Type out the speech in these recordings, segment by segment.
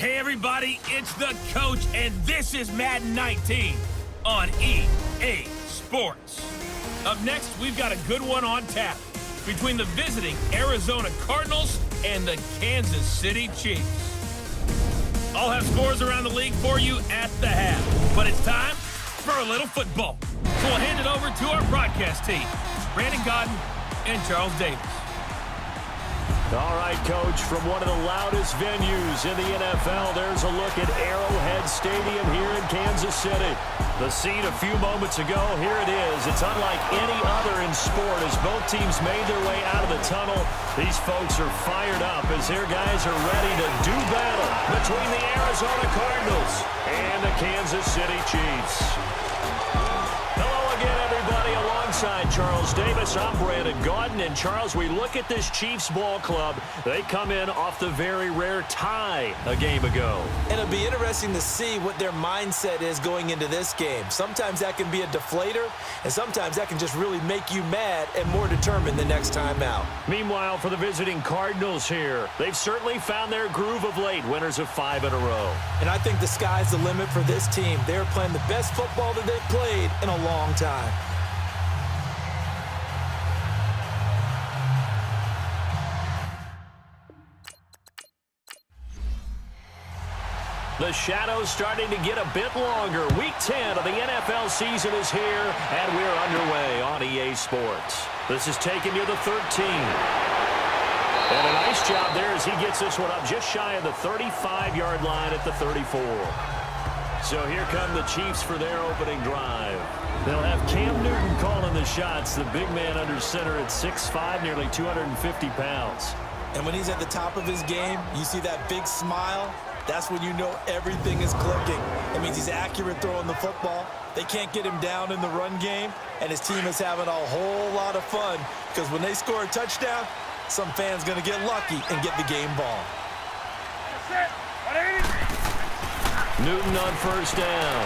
Hey everybody, it's the coach, and this is Madden 19 on EA Sports. Up next, we've got a good one on tap between the visiting Arizona Cardinals and the Kansas City Chiefs. I'll have scores around the league for you at the half, but it's time for a little football. So we'll hand it over to our broadcast team, Brandon Godden and Charles Davis. All right, Coach, from one of the loudest venues in the NFL, there's a look at Arrowhead Stadium here in Kansas City. The scene a few moments ago, here it is. It's unlike any other in sport as both teams made their way out of the tunnel. These folks are fired up as their guys are ready to do battle between the Arizona Cardinals and the Kansas City Chiefs. Hello again, everybody. Alongside Charles Davis, I'm Brandon Godden. And Charles, we look at this Chiefs ball club. They come in off the very rare tie a game ago. And it'll be interesting to see what their mindset is going into this game. Sometimes that can be a deflator, and sometimes that can just really make you mad and more determined the next time out. Meanwhile, for the visiting Cardinals here, they've certainly found their groove of late, winners of 5 in a row. And I think the sky's the limit for this team. They're playing the best football that they've played in a long time. The shadow's starting to get a bit longer. Week 10 of the NFL season is here, and we're underway on EA Sports. This is taking you to 13. And a nice job there as he gets this one up just shy of the 35-yard line at the 34. So here come the Chiefs for their opening drive. They'll have Cam Newton calling the shots, the big man under center at 6'5", nearly 250 pounds. And when he's at the top of his game, you see that big smile. That's when you know everything is clicking. It means he's accurate throwing the football. They can't get him down in the run game, and his team is having a whole lot of fun because when they score a touchdown, some fan's going to get lucky and get the game ball. Newton on first down.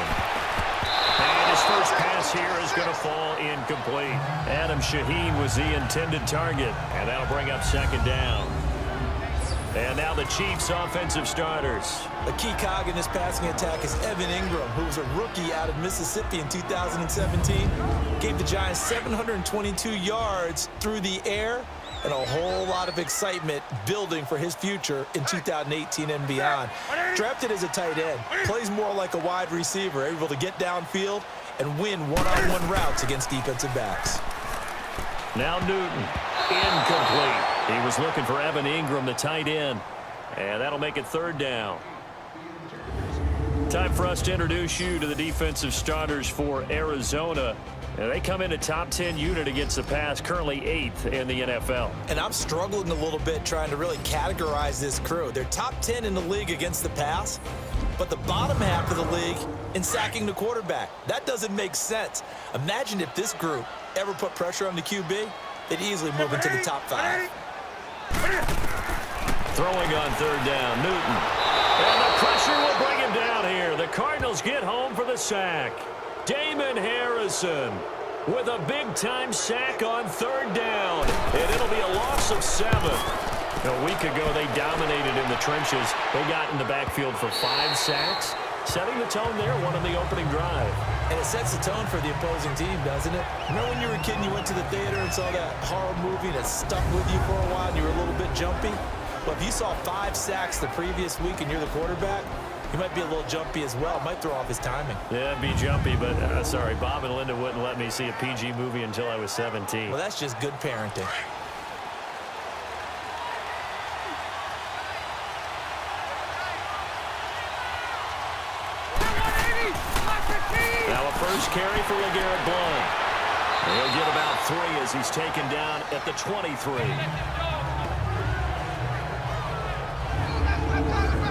And his first pass here is going to fall incomplete. Adam Shaheen was the intended target, and that'll bring up second down. And now the Chiefs' offensive starters. A key cog in this passing attack is Evan Ingram, who was a rookie out of Mississippi in 2017. Gave the Giants 722 yards through the air and a whole lot of excitement building for his future in 2018 and beyond. Drafted as a tight end, plays more like a wide receiver, able to get downfield and win one-on-one routes against defensive backs. Now Newton, incomplete. He was looking for Evan Ingram, the tight end, and that'll make it third down. Time for us to introduce you to the defensive starters for Arizona. And they come in a top 10 unit against the pass, currently 8th in the NFL. And I'm struggling a little bit trying to really categorize this crew. They're top 10 in the league against the pass, but the bottom half of the league in sacking the quarterback. That doesn't make sense. Imagine if this group ever put pressure on the QB, they'd easily move into the top 5. Throwing on third down, Newton. And the pressure will bring him down here. The Cardinals get home for the sack. Damon Harrison with a big-time sack on third down. And it'll be a loss of 7. A week ago, they dominated in the trenches. They got in the backfield for 5 sacks, setting the tone there, one on the opening drive. And it sets the tone for the opposing team, doesn't it? Remember when you were a kid and you went to the theater and saw that horror movie and it stuck with you for a while and you were a little bit jumpy? Well, if you saw 5 sacks the previous week and you're the quarterback, you might be a little jumpy as well. Might throw off his timing. Yeah, it'd be jumpy, but sorry, Bob and Linda wouldn't let me see a PG movie until I was 17. Well, that's just good parenting. Now a first carry for LeGarrette Blount. He'll get about 3 as he's taken down at the 23.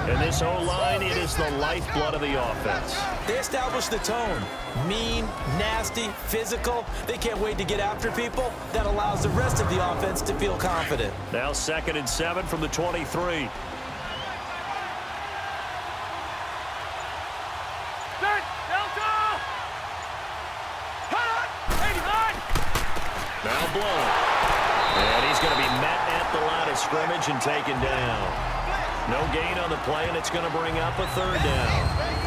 And this O-line, it is the lifeblood of the offense. They establish the tone. Mean, nasty, physical. They can't wait to get after people. That allows the rest of the offense to feel confident. Now 2nd and 7 from the 23. Now Blount. And he's going to be met at the line of scrimmage and taken down. No gain on the play, and it's going to bring up a third down.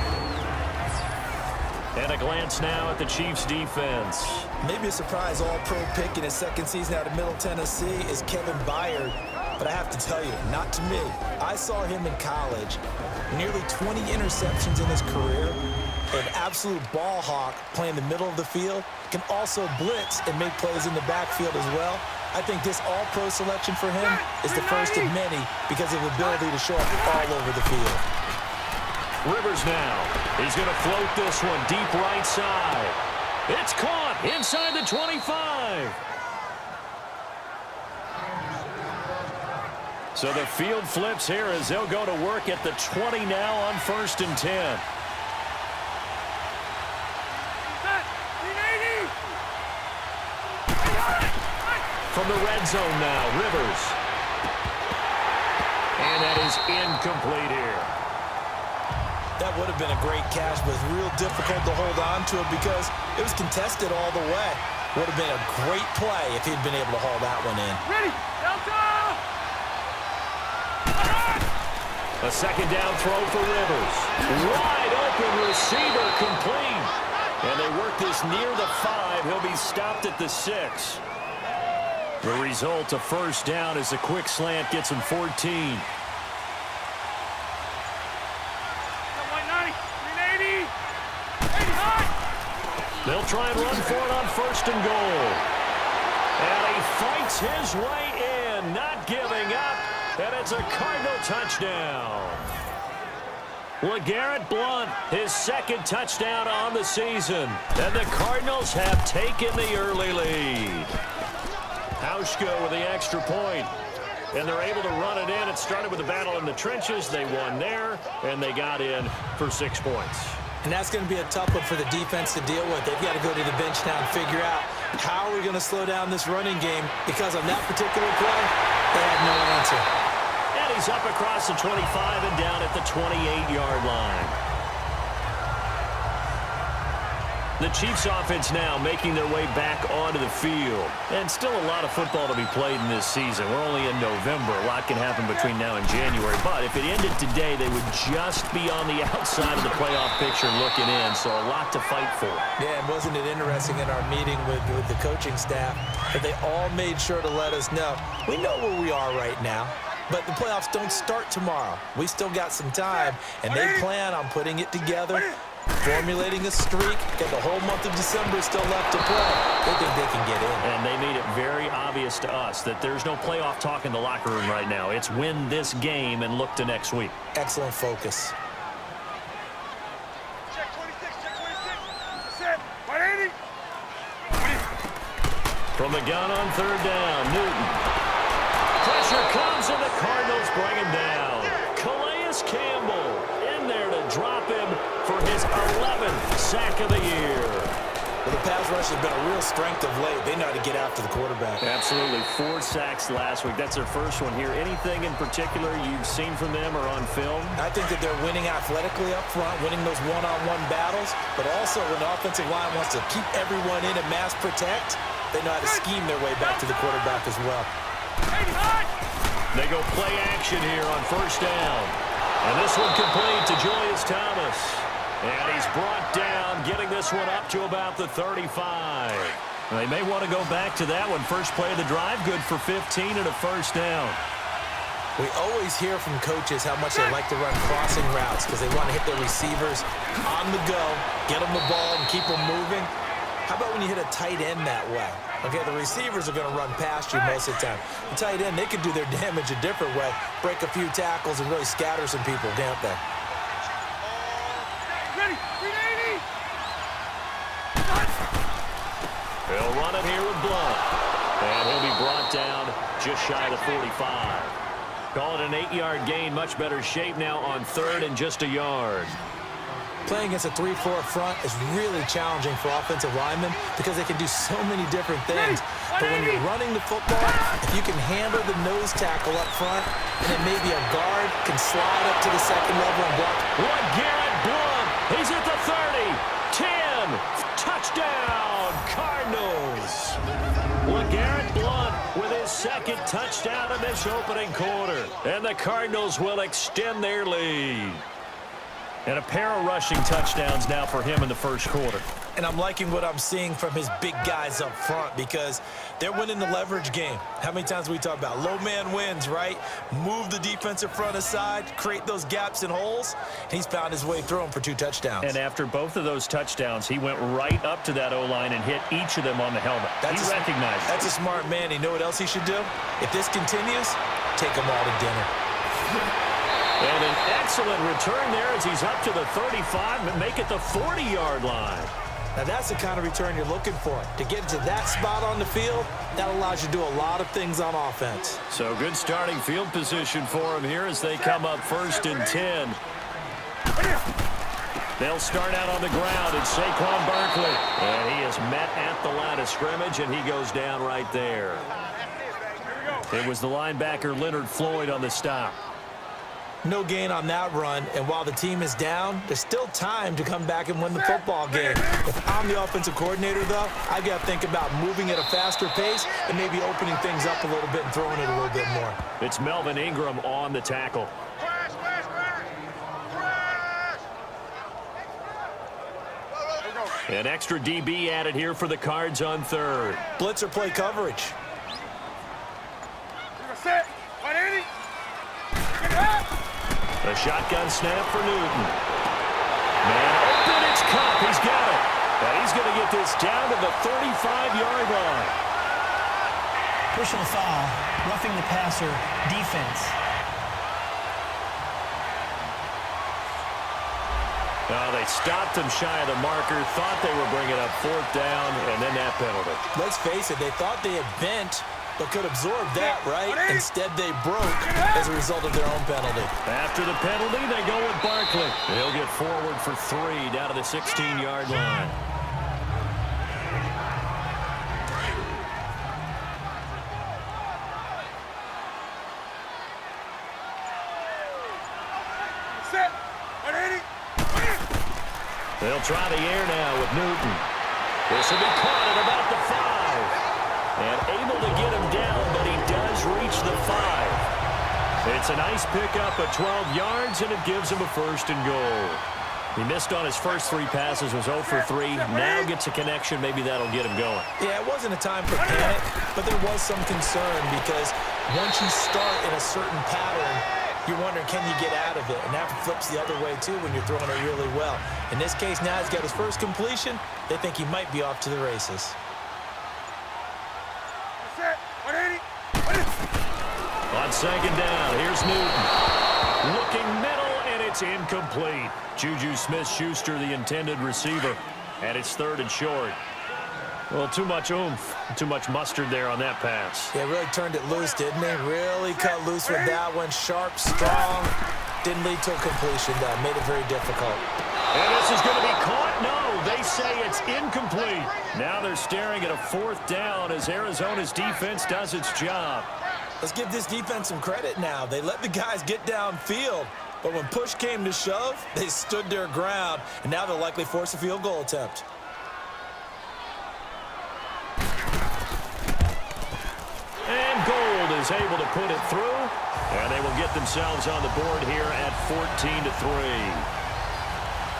And a glance now at the Chiefs' defense. Maybe a surprise all-pro pick in his second season out of Middle Tennessee is Kevin Byard. But I have to tell you, not to me. I saw him in college. Nearly 20 interceptions in his career. An absolute ball hawk playing the middle of the field. Can also blitz and make plays in the backfield as well. I think this all-pro selection for him is the first of many because of the ability to show up all over the field. Rivers now. He's going to float this one deep right side. It's caught inside the 25. So the field flips here as they'll go to work at the 20 now on 1st and 10. From the red zone now, Rivers. And that is incomplete here. That would have been a great catch, but it's real difficult to hold on to it because it was contested all the way. Would have been a great play if he'd been able to haul that one in. Ready, Delta! A second down throw for Rivers. Wide open receiver complete. And they work this near the 5. He'll be stopped at the 6. The result, a first down as the quick slant gets him 14. They'll try and run for it on 1st and goal. And he fights his way in, not giving up. And it's a Cardinal touchdown. LeGarrette Blount, his second touchdown on the season. And the Cardinals have taken the early lead. Hauschka with the extra point. And they're able to run it in. It started with a battle in the trenches. They won there, and they got in for 6 points. And that's going to be a tough one for the defense to deal with. They've got to go to the bench now and figure out how are we going to slow down this running game, because on that particular play, they had no answer. And he's up across the 25 and down at the 28-yard line. The Chiefs offense now making their way back onto the field. And still a lot of football to be played in this season. We're only in November. A lot can happen between now and January. But if it ended today, they would just be on the outside of the playoff picture looking in. So a lot to fight for. Yeah, and wasn't it interesting in our meeting with the coaching staff that they all made sure to let us know, we know where we are right now. But the playoffs don't start tomorrow. We still got some time, and they plan on putting it together, formulating a streak, and the whole month of December is still left to play. They think they can get in. And they made it very obvious to us that there's no playoff talk in the locker room right now. It's win this game and look to next week. Excellent focus. Check 26, check 26. Set, 180. From the gun on 3rd down, Newton. Pressure comes and the Cardinals bring him down. Calais Campbell in there to drop him for his 11th sack of the year. Well, the pass rush has been a real strength of late. They know how to get after the quarterback. Absolutely. 4 sacks last week. That's their first one here. Anything in particular you've seen from them or on film? I think that they're winning athletically up front, winning those one-on-one battles, but also when the offensive line wants to keep everyone in and mass protect, they know how to scheme their way back to the quarterback as well. They go play action here on 1st down. And this one complete to Julius Thomas. And he's brought down, getting this one up to about the 35. They may want to go back to that one. First play of the drive, good for 15 and a 1st down. We always hear from coaches how much they like to run crossing routes because they want to hit their receivers on the go, get them the ball, and keep them moving. How about when you hit a tight end that way? Okay, the receivers are going to run past you most of the time. The tight end, they can do their damage a different way, break a few tackles, and really scatter some people, can't they? Ready, 380. He'll run it here with Blount. And he'll be brought down just shy of the 45. Call it an 8-yard gain. Much better shape now on 3rd and just a yard. Playing against a 3-4 front is really challenging for offensive linemen because they can do so many different things. But when you're running the football, if you can handle the nose tackle up front, and then maybe a guard can slide up to the second level and block. LeGarrette Blount, he's at the 30, 10, touchdown, Cardinals. LeGarrette Blount with his second touchdown in this opening quarter. And the Cardinals will extend their lead. And a pair of rushing touchdowns now for him in the first quarter. And I'm liking what I'm seeing from his big guys up front because they're winning the leverage game. How many times we talk about low man wins, right? Move the defensive front aside, create those gaps and holes. He's found his way through them for 2 touchdowns. And after both of those touchdowns, he went right up to that O-line and hit each of them on the helmet. He recognized it. That's a smart man. You know what else he should do? If this continues, take them all to dinner. And an excellent return there as he's up to the 35 and make it the 40-yard line. Now, that's the kind of return you're looking for. To get to that spot on the field, that allows you to do a lot of things on offense. So good starting field position for him here as they come up 1st and 10. They'll start out on the ground. It's Saquon Barkley. And he is met at the line of scrimmage, and he goes down right there. It was the linebacker Leonard Floyd on the stop. No gain on that run, and while the team is down, there's still time to come back and win the football game. If I'm the offensive coordinator, though, I got to think about moving at a faster pace and maybe opening things up a little bit and throwing it a little bit more. It's Melvin Ingram on the tackle. An extra DB added here for the Cards on 3rd. Blitzer play coverage. A shotgun snap for Newton. Man open, it's Cup. He's got it. And he's going to get this down to the 35-yard line. Personal foul, roughing the passer, defense. Now they stopped him shy of the marker, thought they were bringing up 4th down, and then that penalty. Let's face it, they thought they had bent, but could absorb that, right? Instead, they broke as a result of their own penalty. After the penalty, they go with Barkley. He'll get forward for 3 down to the 16-yard line. They'll try the air now with Newton. This will be caught at about the 5. And able to get him down, but he does reach the 5. It's a nice pickup of 12 yards, and it gives him a 1st and goal. He missed on his first 3 passes, was 0 for 3. Now gets a connection. Maybe that'll get him going. Yeah, it wasn't a time for panic, but there was some concern because once you start in a certain pattern, you're wondering, can you get out of it? And that flips the other way, too, when you're throwing it really well. In this case, now he's got his first completion. They think he might be off to the races. On 2nd down, here's Newton. Looking middle, and it's incomplete. Juju Smith-Schuster, the intended receiver. And it's 3rd and short. Well, too much oomph, too much mustard there on that pass. Yeah, really turned it loose, didn't he? Really cut loose with that one. Sharp, strong. Didn't lead to a completion, though. Made it very difficult. And this is going to be caught. No, they say it's incomplete. Now they're staring at a 4th down as Arizona's defense does its job. Let's give this defense some credit now. They let the guys get downfield, but when push came to shove, they stood their ground, and now they'll likely force a field goal attempt. And Gold is able to put it through, and they will get themselves on the board here at 14-3.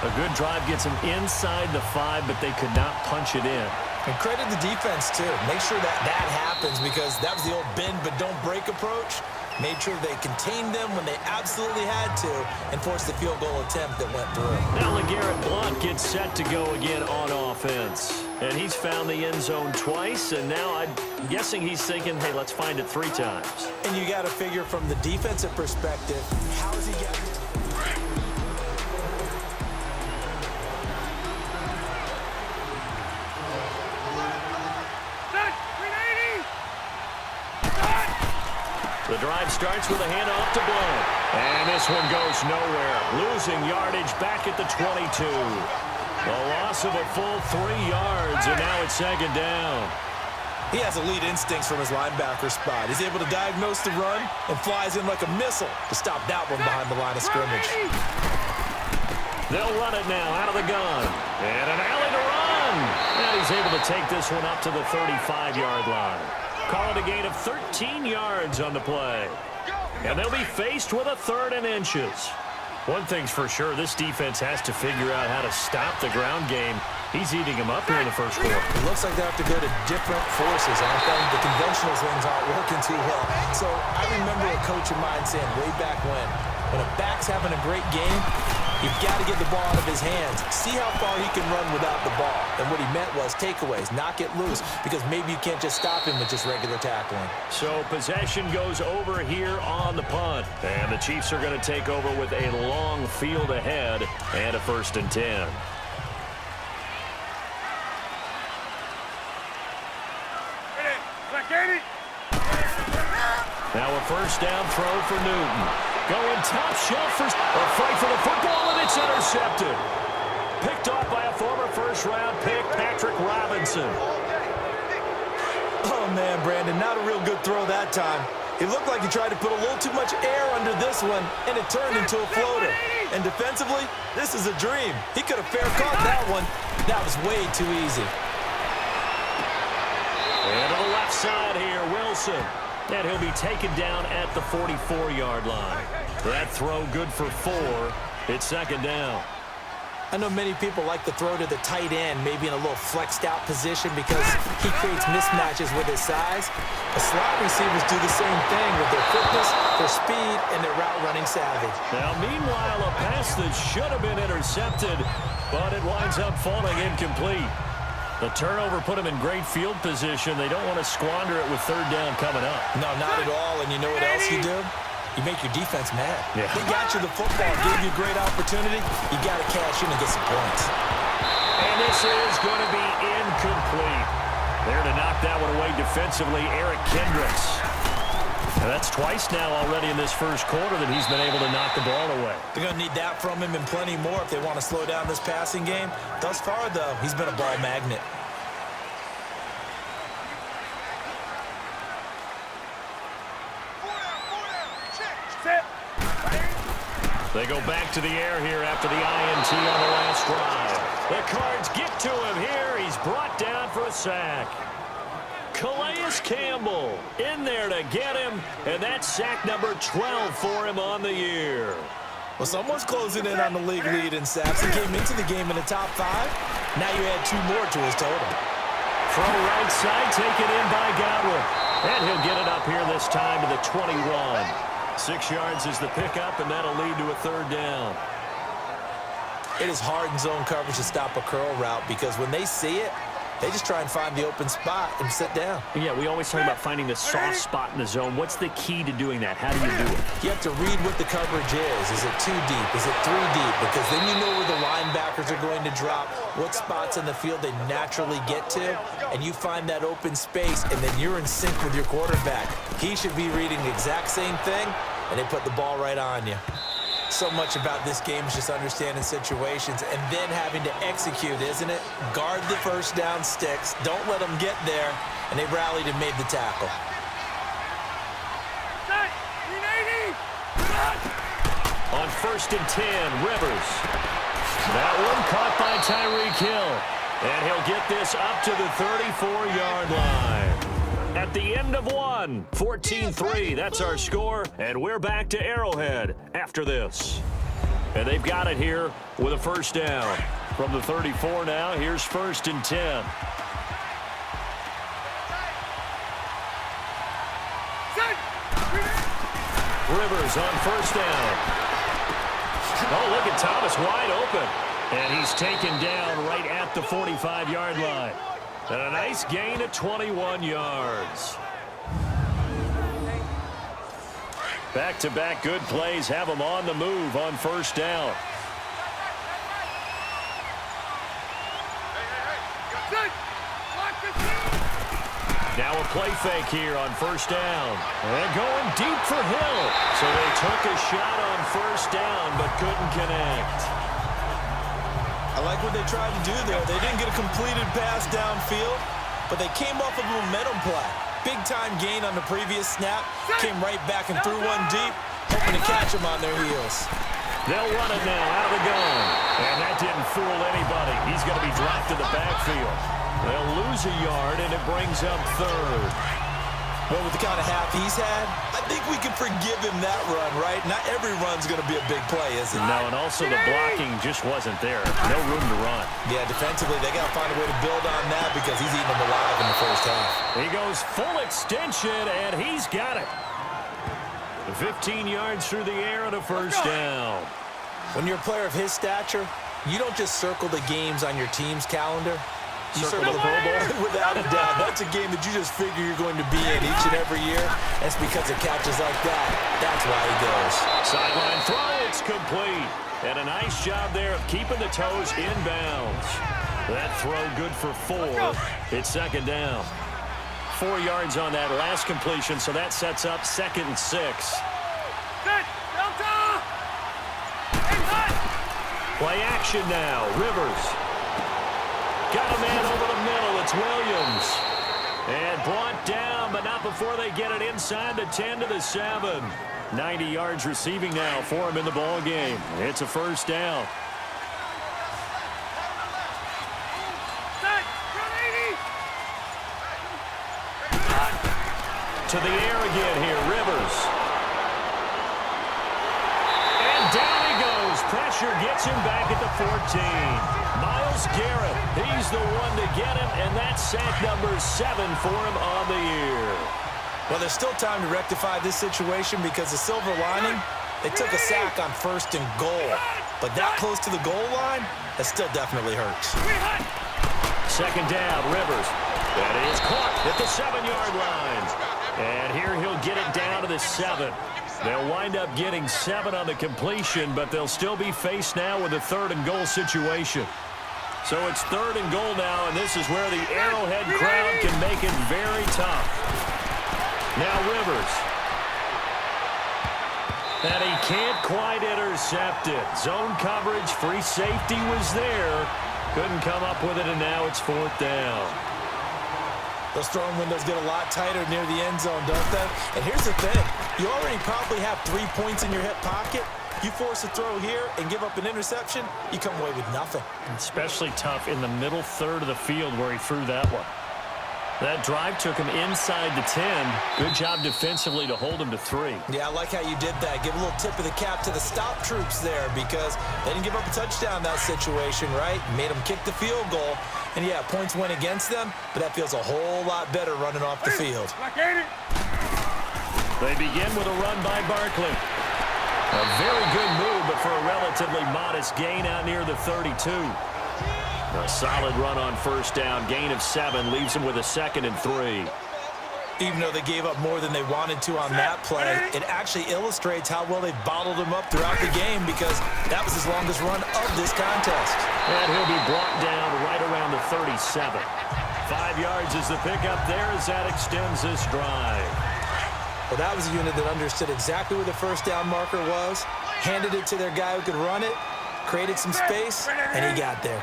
A good drive gets them inside the 5, but they could not punch it in. And credit the defense, too. Make sure that happens because that was the old bend but don't break approach. Made sure they contained them when they absolutely had to and forced the field goal attempt that went through. Now LeGarrette Blount gets set to go again on offense. And he's found the end zone twice, and now I'm guessing he's thinking, hey, let's find it 3 times. And you got to figure from the defensive perspective, how is he getting it? The drive starts with a handoff to Blount. And this one goes nowhere. Losing yardage back at the 22. A loss of a full 3 yards, and now it's 2nd down. He has elite instincts from his linebacker spot. He's able to diagnose the run and flies in like a missile to stop that one behind the line of scrimmage. They'll run it now out of the gun. And an alley to run. And he's able to take this one up to the 35-yard line. Calling a gain of 13 yards on the play. And they'll be faced with a 3rd and inches. One thing's for sure, this defense has to figure out how to stop the ground game. He's eating them up here in the first quarter. It looks like they have to go to different forces. The conventional things aren't working too well. So I remember a coach of mine saying way back when a back's having a great game, you've got to get the ball out of his hands. See how far he can run without the ball. And what he meant was takeaways, knock it loose, because maybe you can't just stop him with just regular tackling. So possession goes over here on the punt. And the Chiefs are going to take over with a long field ahead and a 1st and 10. Now a 1st down throw for Newton. Going top shelf for a fight for the football, and it's intercepted. Picked off by a former 1st-round pick, Patrick Robinson. Oh, man, Brandon, not a real good throw that time. It looked like he tried to put a little too much air under this one, and it turned into a floater. And defensively, this is a dream. He could have fair caught that one. That was way too easy. And to the left side here, Wilson. And he'll be taken down at the 44-yard line. That throw good for 4. It's 2nd down. I know many people like to throw to the tight end, maybe in a little flexed out position because he creates mismatches with his size. But slot receivers do the same thing with their quickness, their speed, and their route running savvy. Now, meanwhile, a pass that should have been intercepted, but it winds up falling incomplete. The turnover put him in great field position. They don't want to squander it with 3rd down coming up. No, not at all. And you know what else you do? You make your defense mad. Yeah. They got you the football, gave you a great opportunity. You got to cash in and get some points. And this is going to be incomplete. There to knock that one away defensively, Eric Kendricks. And that's twice now already in this first quarter that he's been able to knock the ball away. They're going to need that from him and plenty more if they want to slow down this passing game. Thus far, though, he's been a ball magnet. They go back to the air here after the INT on the last drive. The Cards get to him here. He's brought down for a sack. Calais Campbell in there to get him, and that's sack number 12 for him on the year. Well, someone's closing in on the league lead in sacks. He came into the game in the top 5. Now you add 2 more to his total. From right side, taken in by Godwin. And he'll get it up here this time to the 21. 6 yards is the pickup, and that'll lead to a 3rd down. It is hard in zone coverage to stop a curl route because when they see it, they just try and find the open spot and sit down. Yeah, we always talk about finding the soft spot in the zone. What's the key to doing that? How do you do it? You have to read what the coverage is. Is it 2 deep? Is it 3 deep? Because then you know where the linebackers are going to drop, what spots in the field they naturally get to, and you find that open space, and then you're in sync with your quarterback. He should be reading the exact same thing, and they put the ball right on you. So much about this game is just understanding situations and then having to execute, isn't it? Guard the first down sticks. Don't let them get there. And they rallied and made the tackle. On 1st and 10, Rivers. That one caught by Tyreek Hill. And he'll get this up to the 34-yard line. At the end of one, 14-3, that's our score, and we're back to Arrowhead after this. And they've got it here with a 1st down. From the 34 now, here's 1st and 10. Rivers on 1st down. Oh, look at Thomas wide open. And he's taken down right at the 45-yard line. And a nice gain of 21 yards. Back-to-back good plays have them on the move on 1st down. Now a play fake here on 1st down. And going deep for Hill. So they took a shot on 1st down but couldn't connect. I like what they tried to do there. They didn't get a completed pass downfield, but they came off of a momentum play. Big-time gain on the previous snap. Came right back and threw one deep, hoping to catch them on their heels. They'll run it now out of the gun. And that didn't fool anybody. He's going to be dropped to the backfield. They'll lose a yard, and it brings up 3rd. Well, with the kind of half he's had, I think we can forgive him that run, right? Not every run's going to be a big play, is it? No, and also the blocking just wasn't there. No room to run. Yeah, defensively, they got to find a way to build on that because he's eating them alive in the first half. He goes full extension, and he's got it. 15 yards through the air and a first down. When you're a player of his stature, you don't just circle the games on your team's calendar. You circle the Pro Bowl without a doubt. That's a game that you just figure you're going to be in each and every year. That's because of catches like that. That's why he goes. Sideline throw, it's complete. And a nice job there of keeping the toes in bounds. That throw good for 4. It's second down. 4 yards on that last completion, so that sets up 2nd and 6. Play action now. Rivers. Got a man over the middle. It's Williams. And brought down, but not before they get it inside the 10 to the 7. 90 yards receiving now for him in the ball game. It's a first down. To the air again here, Rivers. And down he goes. Pressure gets him back at the 14. Myles Garrett, he's the one to get him, and that's sack number 7 for him on the year. Well, there's still time to rectify this situation because the silver lining, they took a sack on 1st and goal. But that close to the goal line, that still definitely hurts. Second down, Rivers. That is caught at the 7-yard line. And here he'll get it down to the 7. They'll wind up getting 7 on the completion, but they'll still be faced now with a 3rd and goal situation. So it's 3rd and goal now, and this is where the Arrowhead crowd can make it very tough. Now Rivers. And he can't quite intercept it. Zone coverage, free safety was there. Couldn't come up with it, and now it's 4th down. Those throwing windows get a lot tighter near the end zone, don't they? And here's the thing. You already probably have 3 points in your hip pocket. You force a throw here and give up an interception, you come away with nothing. Especially tough in the middle third of the field where he threw that one. That drive took him inside the 10. Good job defensively to hold him to 3. Yeah, I like how you did that. Give a little tip of the cap to the stop troops there because they didn't give up a touchdown in that situation, right? Made them kick the field goal. And, yeah, points went against them, but that feels a whole lot better running off the field. They begin with a run by Barkley. A very good move, but for a relatively modest gain out near the 32. A solid run on first down. Gain of 7 leaves him with a 2nd and 3. Even though they gave up more than they wanted to on that play, it actually illustrates how well they bottled him up throughout the game because that was his longest run of this contest. And he'll be brought down right around the 37. 5 yards is the pickup there as that extends this drive. Well, that was a unit that understood exactly where the first down marker was, handed it to their guy who could run it, created some space, and he got there.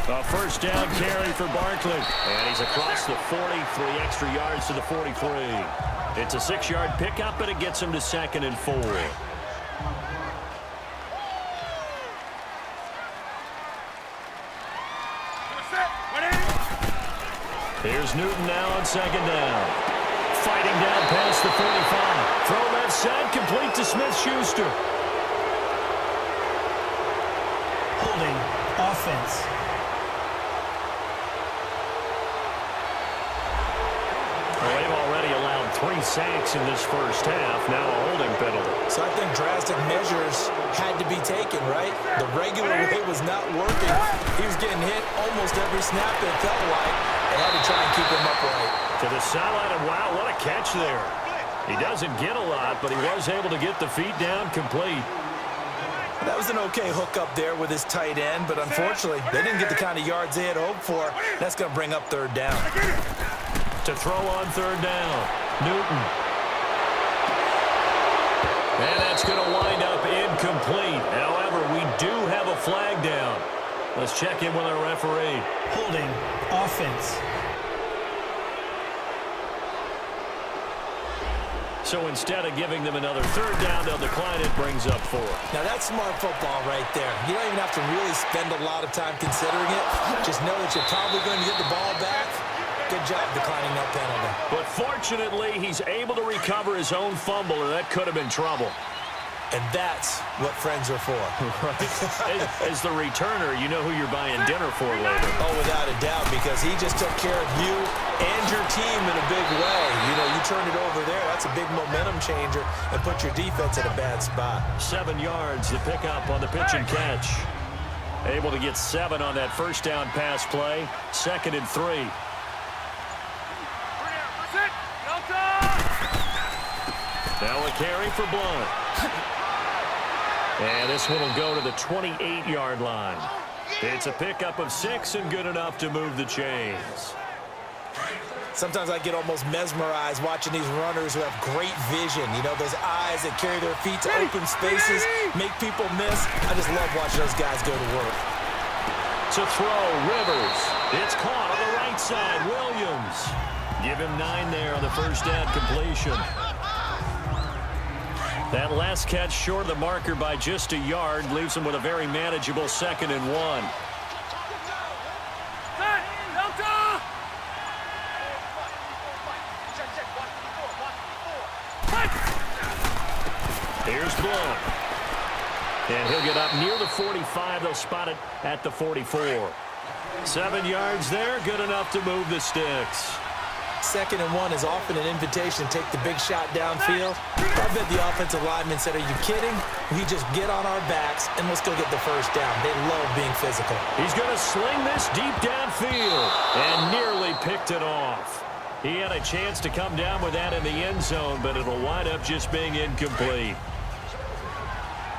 A first down carry for Barkley. And he's across the 40, 3 extra yards to the 43. It's a 6-yard pickup, but it gets him to 2nd and 4. Here's Newton now on 2nd down. Fighting down past the 45. Throw left side, complete to Smith-Schuster. Holding offense. Well, they've already allowed 3 sacks in this first half. Now a holding penalty. So I think drastic measures had to be taken, right? The regular way was not working. He was getting hit almost every snap, it felt like. They had to try and keep him upright. To the sideline, and wow, what a catch there. He doesn't get a lot, but he was able to get the feet down complete. That was an okay hook up there with his tight end, but unfortunately, they didn't get the kind of yards they had hoped for. That's going to bring up 3rd down. To throw on 3rd down, Newton. And that's going to wind up incomplete. However, we do have a flag down. Let's check in with our referee. Holding offense. So instead of giving them another 3rd down, they'll decline it, brings up 4. Now that's smart football right there. You don't even have to really spend a lot of time considering it. Just know that you're probably going to get the ball back. Good job declining that penalty. But fortunately, he's able to recover his own fumble, or that could have been trouble. And that's what friends are for. Right. As the returner, you know who you're buying dinner for later. Oh, without a doubt, because he just took care of you and your team in a big way. You know, you turned it over there. That's a big momentum changer and put your defense in a bad spot. 7 yards to pick up on the pitch and catch. Able to get 7 on that first down pass play. 2nd and 3. Now a carry for Blunt. And this one will go to the 28-yard line. It's a pickup of 6 and good enough to move the chains. Sometimes I get almost mesmerized watching these runners who have great vision. You know, those eyes that carry their feet to open spaces, make people miss. I just love watching those guys go to work. To throw, Rivers. It's caught on the right side. Williams. Give him 9 there on the first down completion. That last catch short of the marker by just a yard leaves him with a very manageable 2nd and 1. Here's Blunt. And he'll get up near the 45. They'll spot it at the 44. 7 yards there, good enough to move the sticks. 2nd and 1 is often an invitation to take the big shot downfield. I bet the offensive lineman said, are you kidding? We just get on our backs and let's go get the first down. They love being physical. He's going to sling this deep downfield and nearly picked it off. He had a chance to come down with that in the end zone, but it'll wind up just being incomplete.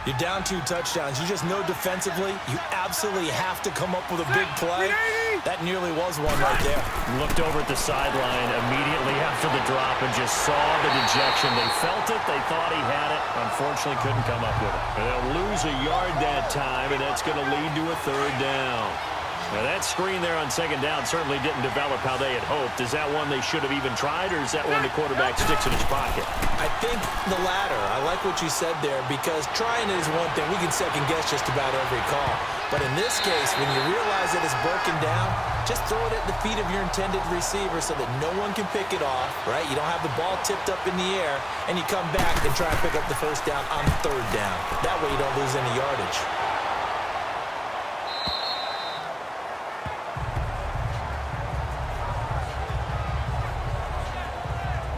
You're down 2 touchdowns. You just know defensively you absolutely have to come up with a big play. That nearly was one right there. Looked over at the sideline immediately after the drop and just saw the dejection. They felt it. They thought he had it. Unfortunately, couldn't come up with it. And they'll lose a yard that time, and that's going to lead to a 3rd down. Now, that screen there on 2nd down certainly didn't develop how they had hoped. Is that one they should have even tried, or is that one the quarterback sticks in his pocket? I think the latter. I like what you said there, because trying is one thing. We can second-guess just about every call. But in this case, when you realize that it's broken down, just throw it at the feet of your intended receiver so that no one can pick it off, right? You don't have the ball tipped up in the air, and you come back and try and pick up the first down on 3rd down. That way you don't lose any yardage.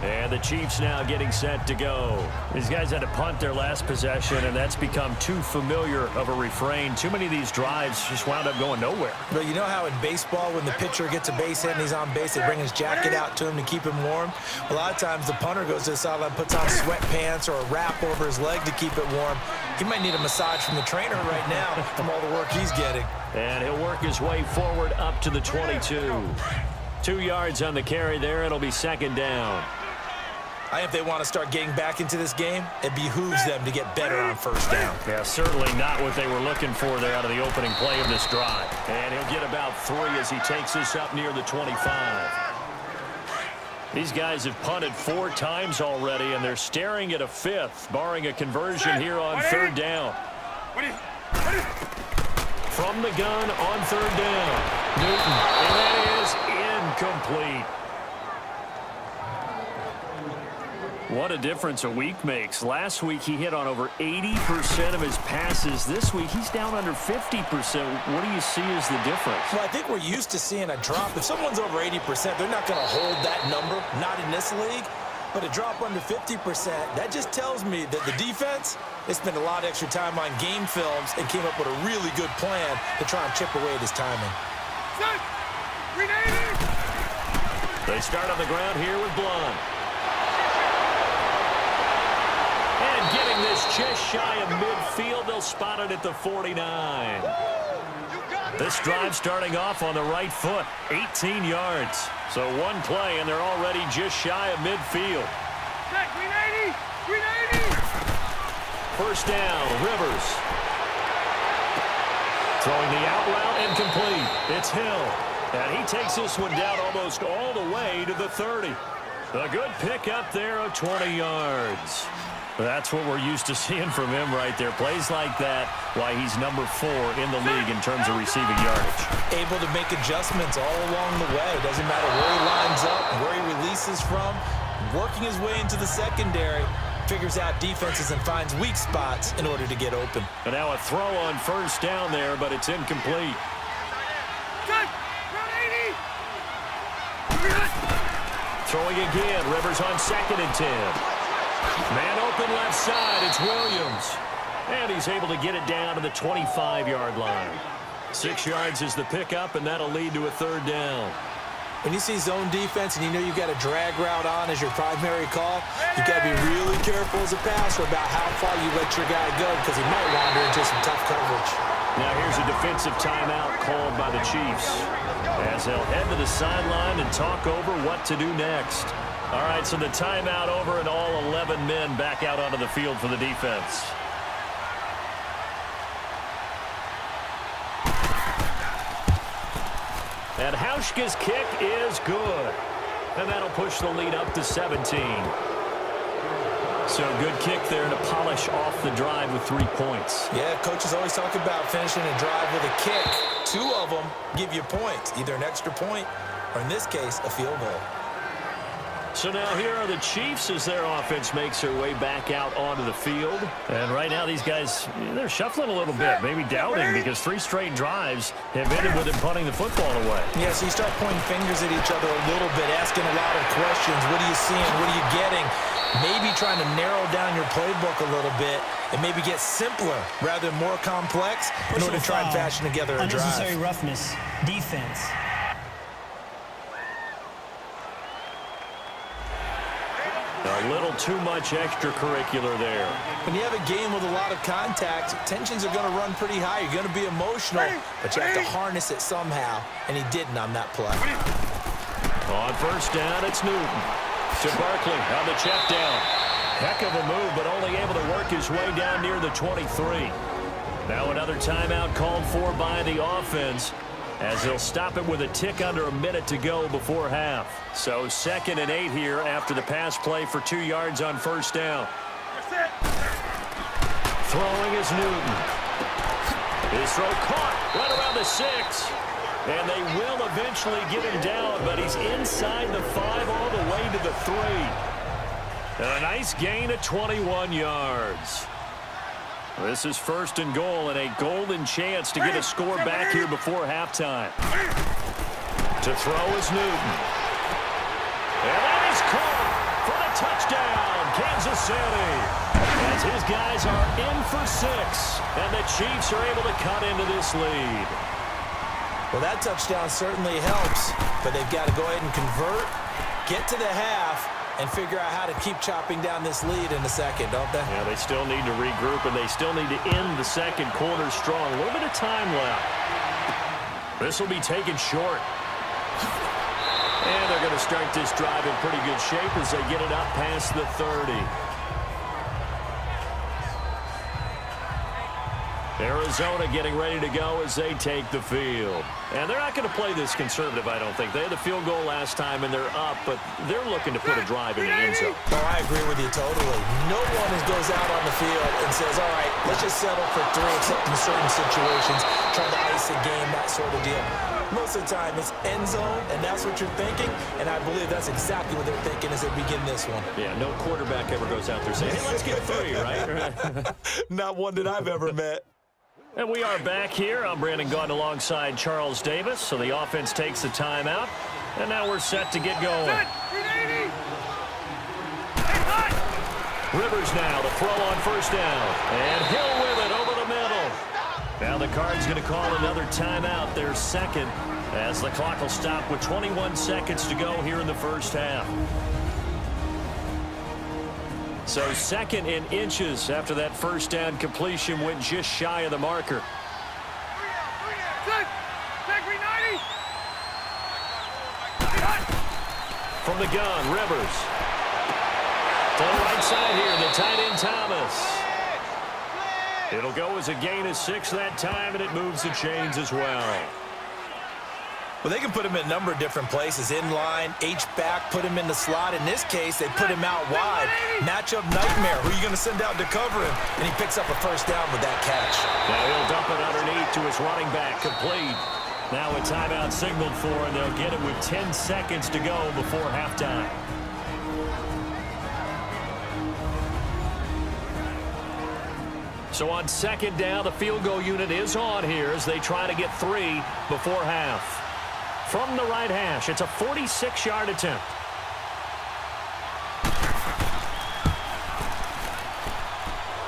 And the Chiefs now getting set to go. These guys had to punt their last possession, and that's become too familiar of a refrain. Too many of these drives just wound up going nowhere. But you know how in baseball, when the pitcher gets a base hit and he's on base, they bring his jacket out to him to keep him warm? A lot of times the punter goes to the sideline, puts on sweatpants or a wrap over his leg to keep it warm. He might need a massage from the trainer right now from all the work he's getting. And he'll work his way forward up to the 22. 2 yards on the carry there. It'll be 2nd down. I think if they want to start getting back into this game, it behooves them to get better on first down. Yeah, certainly not what they were looking for there out of the opening play of this drive. And he'll get about 3 as he takes this up near the 25. These guys have punted 4 times already, and they're staring at a 5th, barring a conversion here on 3rd down. From the gun on 3rd down, Newton, and that is incomplete. What a difference a week makes. Last week, he hit on over 80% of his passes. This week, he's down under 50%. What do you see as the difference? Well, I think we're used to seeing a drop. If someone's over 80%, they're not going to hold that number, not in this league. But a drop under 50%, that just tells me that the defense, they spent a lot of extra time on game films and came up with a really good plan to try and chip away at his timing. They start on the ground here with Blunt. And getting this just shy of midfield, they'll spot it at the 49. This drive starting off on the right foot, 18 yards. So one play, and they're already just shy of midfield. First down, Rivers. Throwing the out route and complete. It's Hill. And he takes this one down almost all the way to the 30. A good pick up there of 20 yards. That's what we're used to seeing from him right there. Plays like that, why he's number 4 in the league in terms of receiving yardage. Able to make adjustments all along the way. Doesn't matter where he lines up, where he releases from. Working his way into the secondary, figures out defenses and finds weak spots in order to get open. And now a throw on first down there, but it's incomplete. Throwing again. Rivers on 2nd and 10. Man open left side. It's Williams. And he's able to get it down to the 25-yard line. 6 yards is the pickup, and that'll lead to a 3rd down. When you see zone defense and you know you've got a drag route on as your primary call, you've got to be really careful as a passer about how far you let your guy go because he might wander into some tough coverage. Now here's a defensive timeout called by the Chiefs as they'll head to the sideline and talk over what to do next. All right, so the timeout over and all 11 men back out onto the field for the defense. And Hauschka's kick is good. And that'll push the lead up to 17. So good kick there to polish off the drive with 3 points. Yeah, coaches always talk about finishing a drive with a kick. 2 of them give you points, either an extra point or, in this case, a field goal. So now here are the Chiefs as their offense makes their way back out onto the field. And right now these guys, they're shuffling a little bit, maybe doubting because 3 straight drives have ended with them punting the football away. Yeah, so you start pointing fingers at each other a little bit, asking a lot of questions. What are you seeing? What are you getting? Maybe trying to narrow down your playbook a little bit and maybe get simpler rather than more complex in order to try and fashion together a drive. Unnecessary roughness. Defense. A little too much extracurricular there. When you have a game with a lot of contact, tensions are going to run pretty high. You're going to be emotional, but you have to harness it somehow, and he didn't on that play. On first down, it's Newton. To Barkley on the check down. Heck of a move, but only able to work his way down near the 23. Now another timeout called for by the offense, as they'll stop it with a tick under a minute to go before half. So 2nd and 8 here after the pass play for 2 yards on first down. Throwing is Newton. His throw caught right around the 6. And they will eventually get him down, but he's inside the 5 all the way to the 3. And a nice gain of 21 yards. This is 1st and goal and a golden chance to get a score back here before halftime. To throw is Newton. And that is caught for the touchdown, Kansas City. As his guys are in for 6, and the Chiefs are able to cut into this lead. Well, that touchdown certainly helps, but they've got to go ahead and convert, get to the half, and figure out how to keep chopping down this lead in the second, don't they? Yeah, they still need to regroup, and they still need to end the second quarter strong. A little bit of time left. This will be taken short. And they're going to start this drive in pretty good shape as they get it up past the 30. Arizona getting ready to go as they take the field. And they're not going to play this conservative, I don't think. They had the field goal last time, and they're up, but they're looking to put a drive in the end zone. Oh, I agree with you totally. No one goes out on the field and says, all right, let's just settle for 3, except in certain situations, trying to ice a game, that sort of deal. Most of the time, it's end zone, and that's what you're thinking, and I believe that's exactly what they're thinking as they begin this one. Yeah, no quarterback ever goes out there saying, hey, let's get 3, right? Not one that I've ever met. And we are back here. I'm Brandon Gaudin alongside Charles Davis. So the offense takes a timeout. And now we're set to get going. Rivers now, the throw on first down. And Hill with it over the middle. Now the Cards going to call another timeout, their 2nd, as the clock will stop with 21 seconds to go here in the first half. So 2nd in inches after that first down completion went just shy of the marker. From the gun, Rivers. To the right side here, the tight end Thomas. It'll go as a gain of 6 that time, and it moves the chains as well. Well, they can put him in a number of different places. In line, H-back, put him in the slot. In this case, they put him out wide. Matchup nightmare. Who are you going to send out to cover him? And he picks up a first down with that catch. Now he'll dump it underneath to his running back. Complete. Now a timeout signaled for, and they'll get it with 10 seconds to go before halftime. So on second down, the field goal unit is on here as they try to get 3 before half. From the right hash, it's a 46-yard attempt.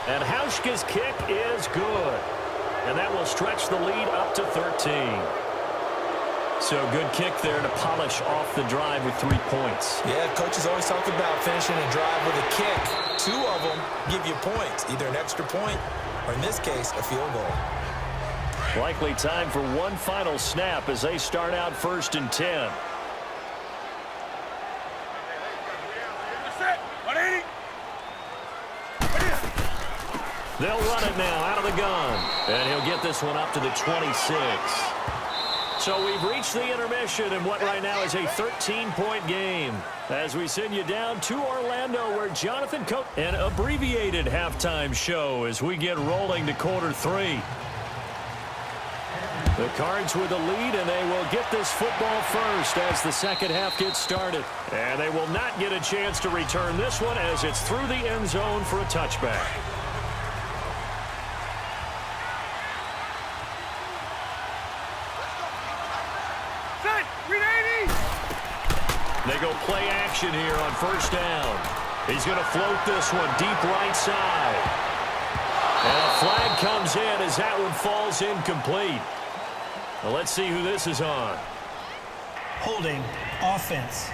And Hauschka's kick is good. And that will stretch the lead up to 13. So good kick there to polish off the drive with 3 points. Yeah, coaches always talk about finishing a drive with a kick. 2 of them give you points, either an extra point or, in this case, a field goal. Likely time for one final snap as they start out 1st and 10. They'll run it now out of the gun. And he'll get this one up to the 26. So we've reached the intermission in what right now is a 13-point game. As we send you down to Orlando where Jonathan Coach, an abbreviated halftime show as we get rolling to quarter 3. The Cards with the lead, and they will get this football first as the second half gets started. And they will not get a chance to return this one as it's through the end zone for a touchback. They go play action here on 1st down. He's going to float this one deep right side. And a flag comes in as that one falls incomplete. Well, let's see who this is on. Holding offense.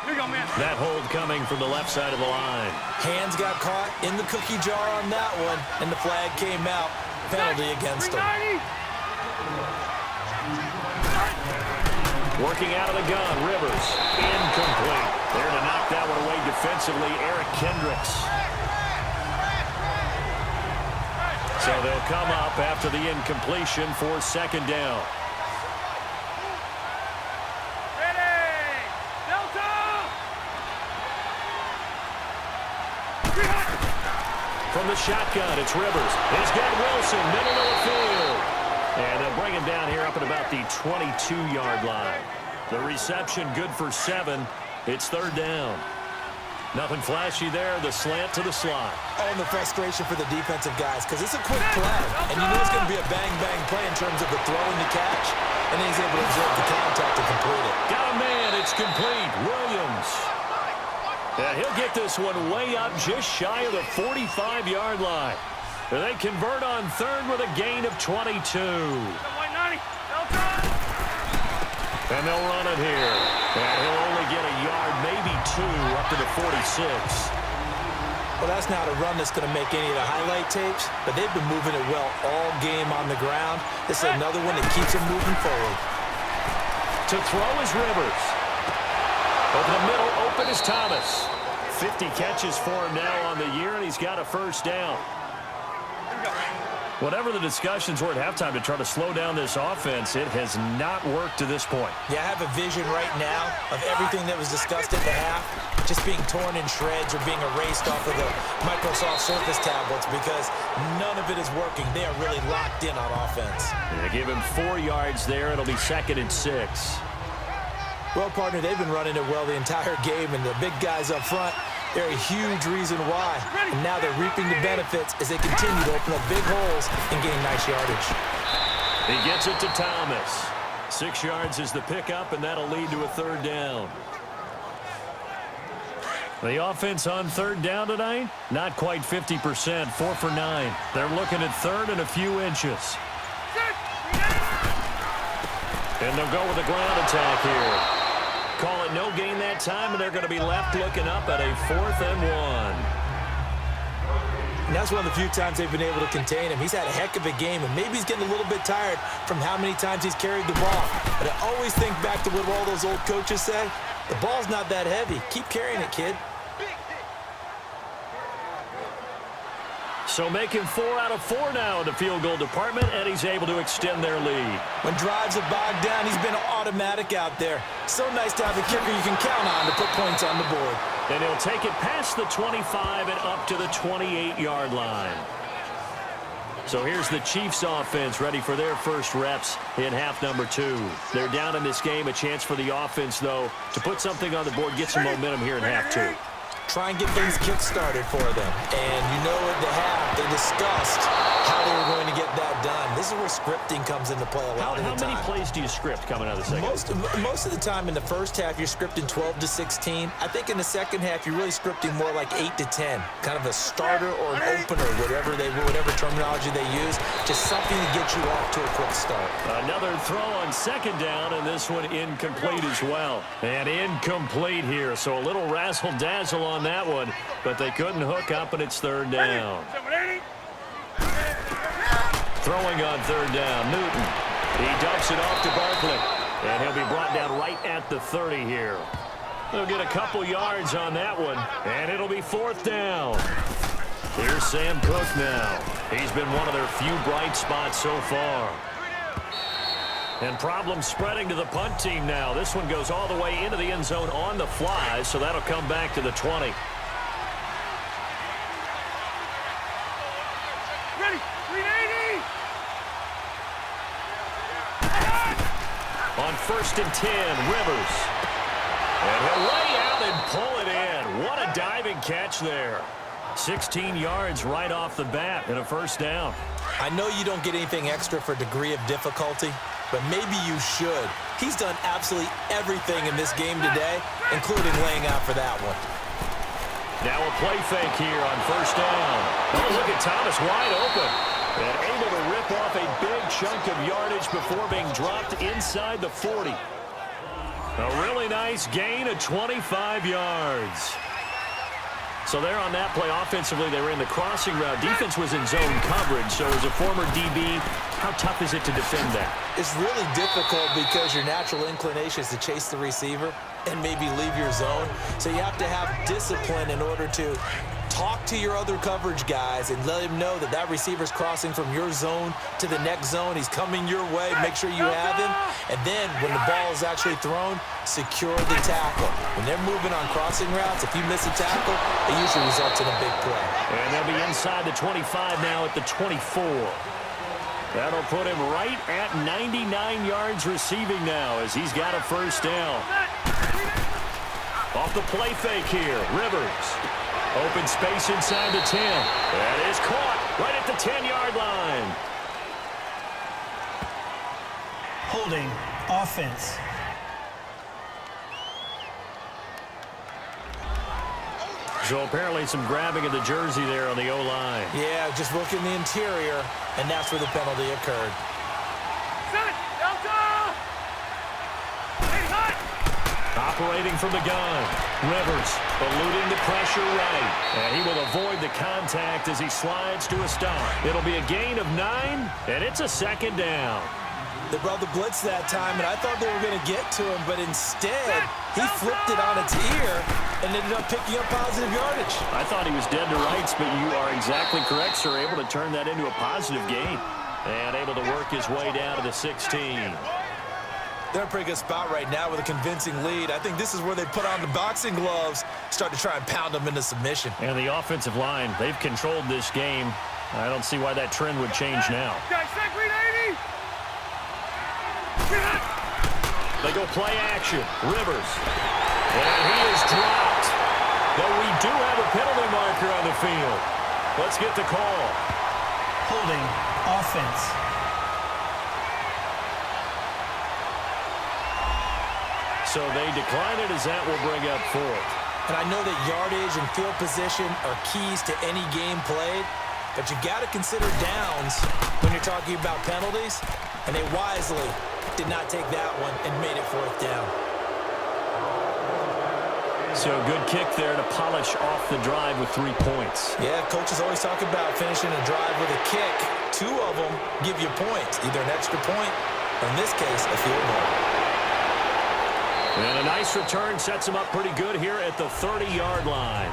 Here you go, man. That hold coming from the left side of the line. Hands got caught in the cookie jar on that one, and the flag came out. Penalty against him. Working out of the gun, Rivers. Incomplete. There to knock that one away defensively, Eric Kendricks. So they'll come up after the incompletion for 2nd down. Ready! Delta! From the shotgun, it's Rivers. He's got Wilson, middle of the field. And they'll bring him down here up at about the 22-yard line. The reception good for 7. It's 3rd down. Nothing flashy there. The slant to the slot. Oh, and the frustration for the defensive guys because it's a quick play. And you know it's going to be a bang-bang play in terms of the throw and the catch. And then he's able to absorb the contact and complete it. Got a man. It's complete. Williams. And he'll get this one way up just shy of the 45-yard line. And they convert on 3rd with a gain of 22. And they'll run it here. And he'll only get a yard, maybe 2, up to the 46. Well, that's not a run that's going to make any of the highlight tapes, but they've been moving it well all game on the ground. This is another one that keeps them moving forward. To throw is Rivers. Over the middle, open is Thomas. 50 catches for him now on the year, and he's got a 1st down. Whatever the discussions were at halftime to try to slow down this offense, it has not worked to this point. Yeah, I have a vision right now of everything that was discussed at the half just being torn in shreds or being erased off of the Microsoft Surface tablets because none of it is working. They are really locked in on offense. They give him 4 yards there. It'll be 2nd and 6. Well, partner, they've been running it well the entire game, and the big guys up front, they're a huge reason why. And now they're reaping the benefits as they continue to open up big holes and gain nice yardage. He gets it to Thomas. 6 yards is the pickup, and that'll lead to a 3rd down. The offense on 3rd down tonight, not quite 50%, 4 for 9. They're looking at 3rd and a few inches. And they'll go with a ground attack here. Call it no gain that time, and they're going to be left looking up at a 4th and 1. And that's one of the few times they've been able to contain him. He's had a heck of a game, and maybe he's getting a little bit tired from how many times he's carried the ball. But I always think back to what all those old coaches say. The ball's not that heavy. Keep carrying it, kid. So making 4 out of 4 now in the field goal department, and he's able to extend their lead. When drives are bogged down, he's been automatic out there. So nice to have a kicker you can count on to put points on the board. And he'll take it past the 25 and up to the 28-yard line. So here's the Chiefs offense ready for their first reps in half number 2. They're down in this game. A chance for the offense, though, to put something on the board, get some momentum here in half 2. Try and get things kick-started for them. And you know at the half, they discussed how they were going to get that done. This is where scripting comes into play a lot of the time. How many plays do you script coming out of the second? Most of the time in the first half, you're scripting 12 to 16. I think in the second half, you're really scripting more like 8 to 10. Kind of a starter or an opener, whatever terminology they use. Just something to get you off to a quick start. Another throw on second down, and this one incomplete as well. And incomplete here, so a little razzle-dazzle on that one, but they couldn't hook up, and it's third down. Throwing on third down, Newton. He dumps it off to Barkley, and he'll be brought down right at the 30 here. They'll get a couple yards on that one, and it'll be fourth down. Here's Sam Cook now. He's been one of their few bright spots so far. And problems spreading to the punt team now. This one goes all the way into the end zone on the fly, so that'll come back to the 20. Ready, 380! On first and 10, Rivers. And he'll lay out and pull it in. What a diving catch there. 16 yards right off the bat and a first down. I know you don't get anything extra for degree of difficulty, but maybe you should. He's done absolutely everything in this game today, including laying out for that one. Now a play fake here on first down. Oh, look at Thomas wide open. And able to rip off a big chunk of yardage before being dropped inside the 40. A really nice gain of 25 yards. So there on that play, offensively, they were in the crossing route. Defense was in zone coverage, so as a former DB, how tough is it to defend that? It's really difficult because your natural inclination is to chase the receiver and maybe leave your zone. So you have to have discipline in order to talk to your other coverage guys and let him know that that receiver's crossing from your zone to the next zone. He's coming your way. Make sure you have him. And then when the ball is actually thrown, secure the tackle. When they're moving on crossing routes, if you miss a tackle, it usually results in a big play. And they'll be inside the 25 now at the 24. That'll put him right at 99 yards receiving now as he's got a first down. Off the play fake here, Rivers. Open space inside the 10. That is caught right at the 10-yard line. Holding offense. So apparently some grabbing of the jersey there on the O-line. Yeah, just look in the interior, and that's where the penalty occurred. Set! Delta! Hey, hot! Operating from the gun. Rivers eluding the pressure right. And he will avoid the contact as he slides to a stop. It'll be a gain of 9, and it's a second down. They brought the blitz that time, and I thought they were going to get to him, but instead, he flipped it on its ear and ended up picking up positive yardage. I thought he was dead to rights, but you are exactly correct, sir. Able to turn that into a positive gain and able to work his way down to the 16. They're in a pretty good spot right now with a convincing lead. I think this is where they put on the boxing gloves, start to try and pound them into submission. And the offensive line, they've controlled this game. I don't see why that trend would change now. Guys, set 380! They go play action. Rivers. And he is dropped. But we do have a penalty marker on the field. Let's get the call. Holding offense. So they decline it as that will bring up fourth. And I know that yardage and field position are keys to any game played, but you got to consider downs when you're talking about penalties, and they wisely did not take that one and made it fourth down. So good kick there to polish off the drive with 3 points. Yeah, coaches always talk about finishing a drive with a kick. 2 of them give you points, either an extra point, or in this case, a field goal. And a nice return sets him up pretty good here at the 30-yard line.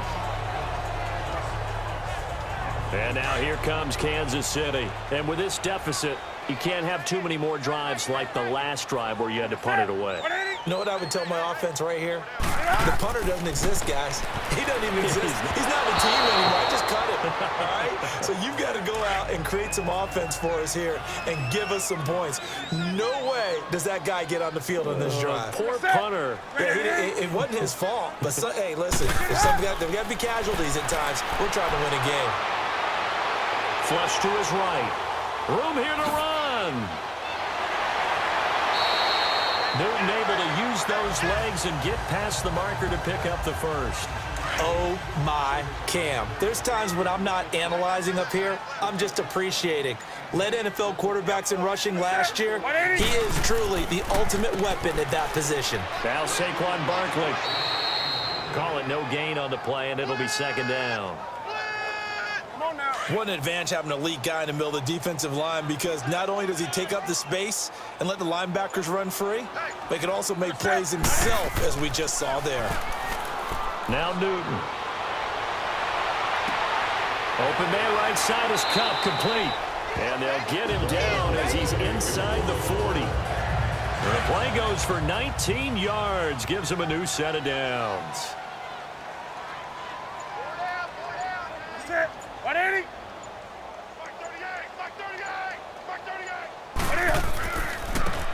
And now here comes Kansas City. And with this deficit, you can't have too many more drives like the last drive where you had to punt it away. You know what I would tell my offense right here? The punter doesn't exist, guys. He doesn't even exist. He's not a team anymore. I just cut him, all right? So you've got to go out and create some offense for us here and give us some points. No way does that guy get on the field on this drive. Poor punter. Yeah, it wasn't his fault. But, hey, listen, there's got to be casualties at times. We're trying to win a game. Flush to his right. Room here to run. Newton able to use those legs and get past the marker to pick up the first. Oh, my Cam. There's times when I'm not analyzing up here. I'm just appreciating. Led NFL quarterbacks in rushing last year. He is truly the ultimate weapon at that position. Now Saquon Barkley. Call it no gain on the play, and it'll be second down. What an advantage having an elite guy in the middle of the defensive line, because not only does he take up the space and let the linebackers run free, but he can also make plays himself, as we just saw there. Now Newton. Open man right side is Cup, complete. And they'll get him down as he's inside the 40. The play goes for 19 yards, gives him a new set of downs.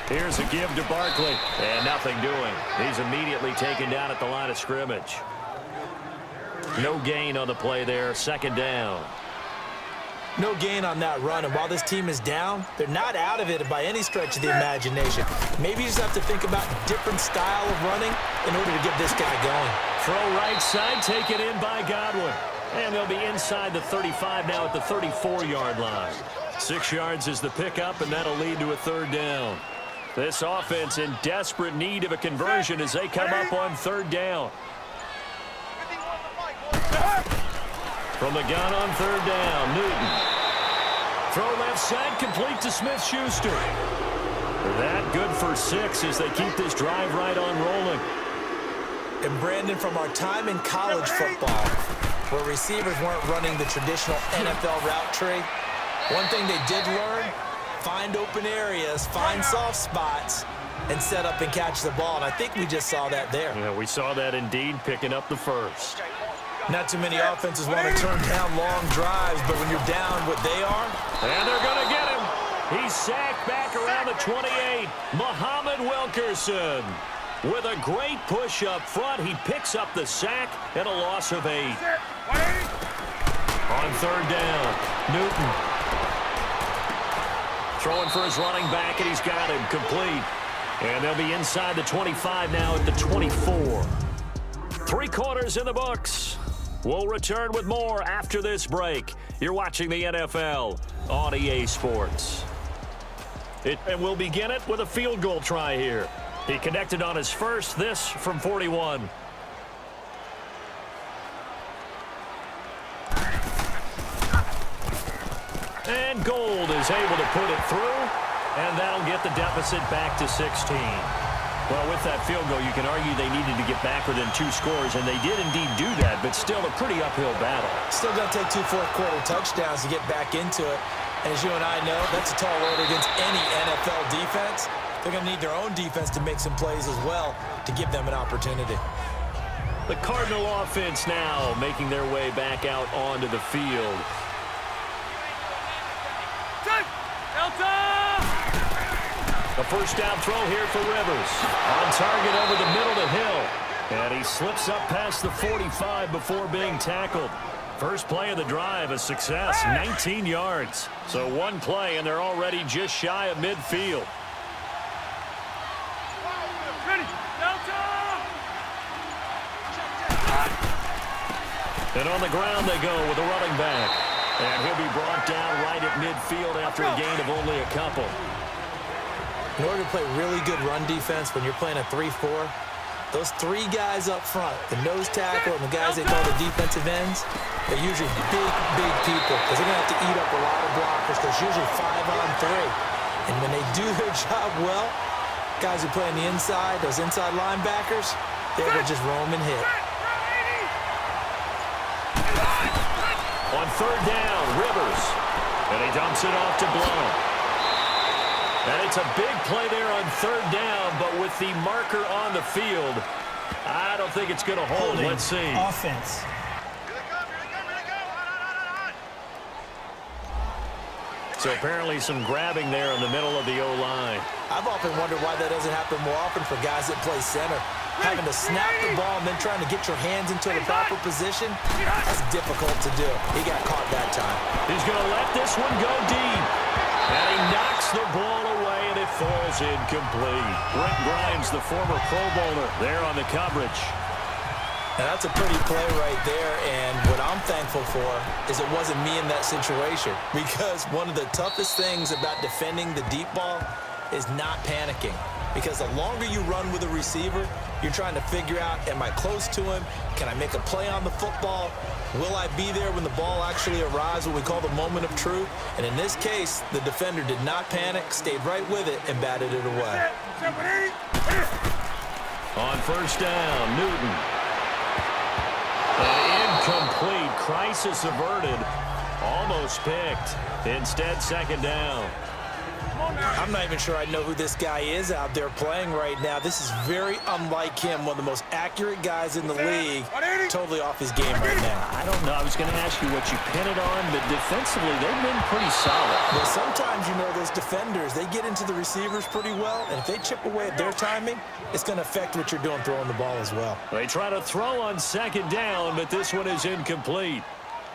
Here's a give to Barkley, and nothing doing. He's immediately taken down at the line of scrimmage. No gain on the play there, second down. No gain on that run, and while this team is down, they're not out of it by any stretch of the imagination. Maybe you just have to think about a different style of running in order to get this guy going. Throw right side, taken in by Godwin. And they'll be inside the 35 now at the 34-yard line. 6 yards is the pickup, and that'll lead to a third down. This offense in desperate need of a conversion as they come up on third down. From the gun on third down, Newton. Throw left side, complete to Smith-Schuster. That good for 6 as they keep this drive right on rolling. And Brandon, from our time in college football, where receivers weren't running the traditional NFL route tree, one thing they did learn: find open areas, find soft spots, and set up and catch the ball. And I think we just saw that there. Yeah, we saw that indeed, picking up the first. Not too many offenses want to turn down long drives, but when you're down what they are. And they're going to get him. He's sacked back around the 28. Muhammad Wilkerson. With a great push up front, he picks up the sack and a loss of 8. On third down, Newton. Throwing for his running back, and he's got him complete. And they'll be inside the 25 now at the 24. 3 quarters in the books. We'll return with more after this break. You're watching the NFL on EA Sports. And we'll begin it with a field goal try here. He connected on his first, this from 41. And Gold is able to put it through, and that'll get the deficit back to 16. Well, with that field goal, you can argue they needed to get back within 2 scores, and they did indeed do that, but still a pretty uphill battle. Still going to take 2 fourth-quarter touchdowns to get back into it. And as you and I know, that's a tall order against any NFL defense. They're going to need their own defense to make some plays as well to give them an opportunity. The Cardinal offense now making their way back out onto the field. A first down throw here for Rivers. On target over the middle to Hill. And he slips up past the 45 before being tackled. First play of the drive, a success, 19 yards. So 1 play, and they're already just shy of midfield. And on the ground they go with a running back. And he'll be brought down right at midfield after a gain of only a couple. In order to play really good run defense when you're playing a 3-4, those 3 guys up front, the nose tackle and the guys they call the defensive ends, they're usually big people because they're going to have to eat up a lot of blockers because it's usually 5-on-3. And when they do their job well, guys who play on the inside, those inside linebackers, they're going to just roam and hit. On third down, Rivers. And he dumps it off to Blount. And it's a big play there on third down, but with the marker on the field, I don't think it's going to hold. Holding. Let's see. Offense. So apparently some grabbing there in the middle of the O-line. I've often wondered why that doesn't happen more often for guys that play center. Having to snap the ball and then trying to get your hands into the proper position, that's difficult to do. He got caught that time. He's going to let this one go deep. And he knocks the ball away, and it falls incomplete. Brent Grimes, the former Pro Bowler, there on the coverage. Now, that's a pretty play right there, and what I'm thankful for is it wasn't me in that situation, because one of the toughest things about defending the deep ball is not panicking, because the longer you run with a receiver, you're trying to figure out, am I close to him? Can I make a play on the football? Will I be there when the ball actually arrives, what we call the moment of truth? And in this case, the defender did not panic, stayed right with it, and batted it away. On first down, Newton. An incomplete, crisis averted, almost picked. Instead, second down. I'm not even sure I know who this guy is out there playing right now. This is very unlike him, one of the most accurate guys in the league. Totally off his game right now. I don't know. I was going to ask you what you pin it on, but defensively, they've been pretty solid. But sometimes, you know, those defenders, they get into the receivers pretty well, and if they chip away at their timing, it's going to affect what you're doing throwing the ball as well. They try to throw on second down, but this one is incomplete.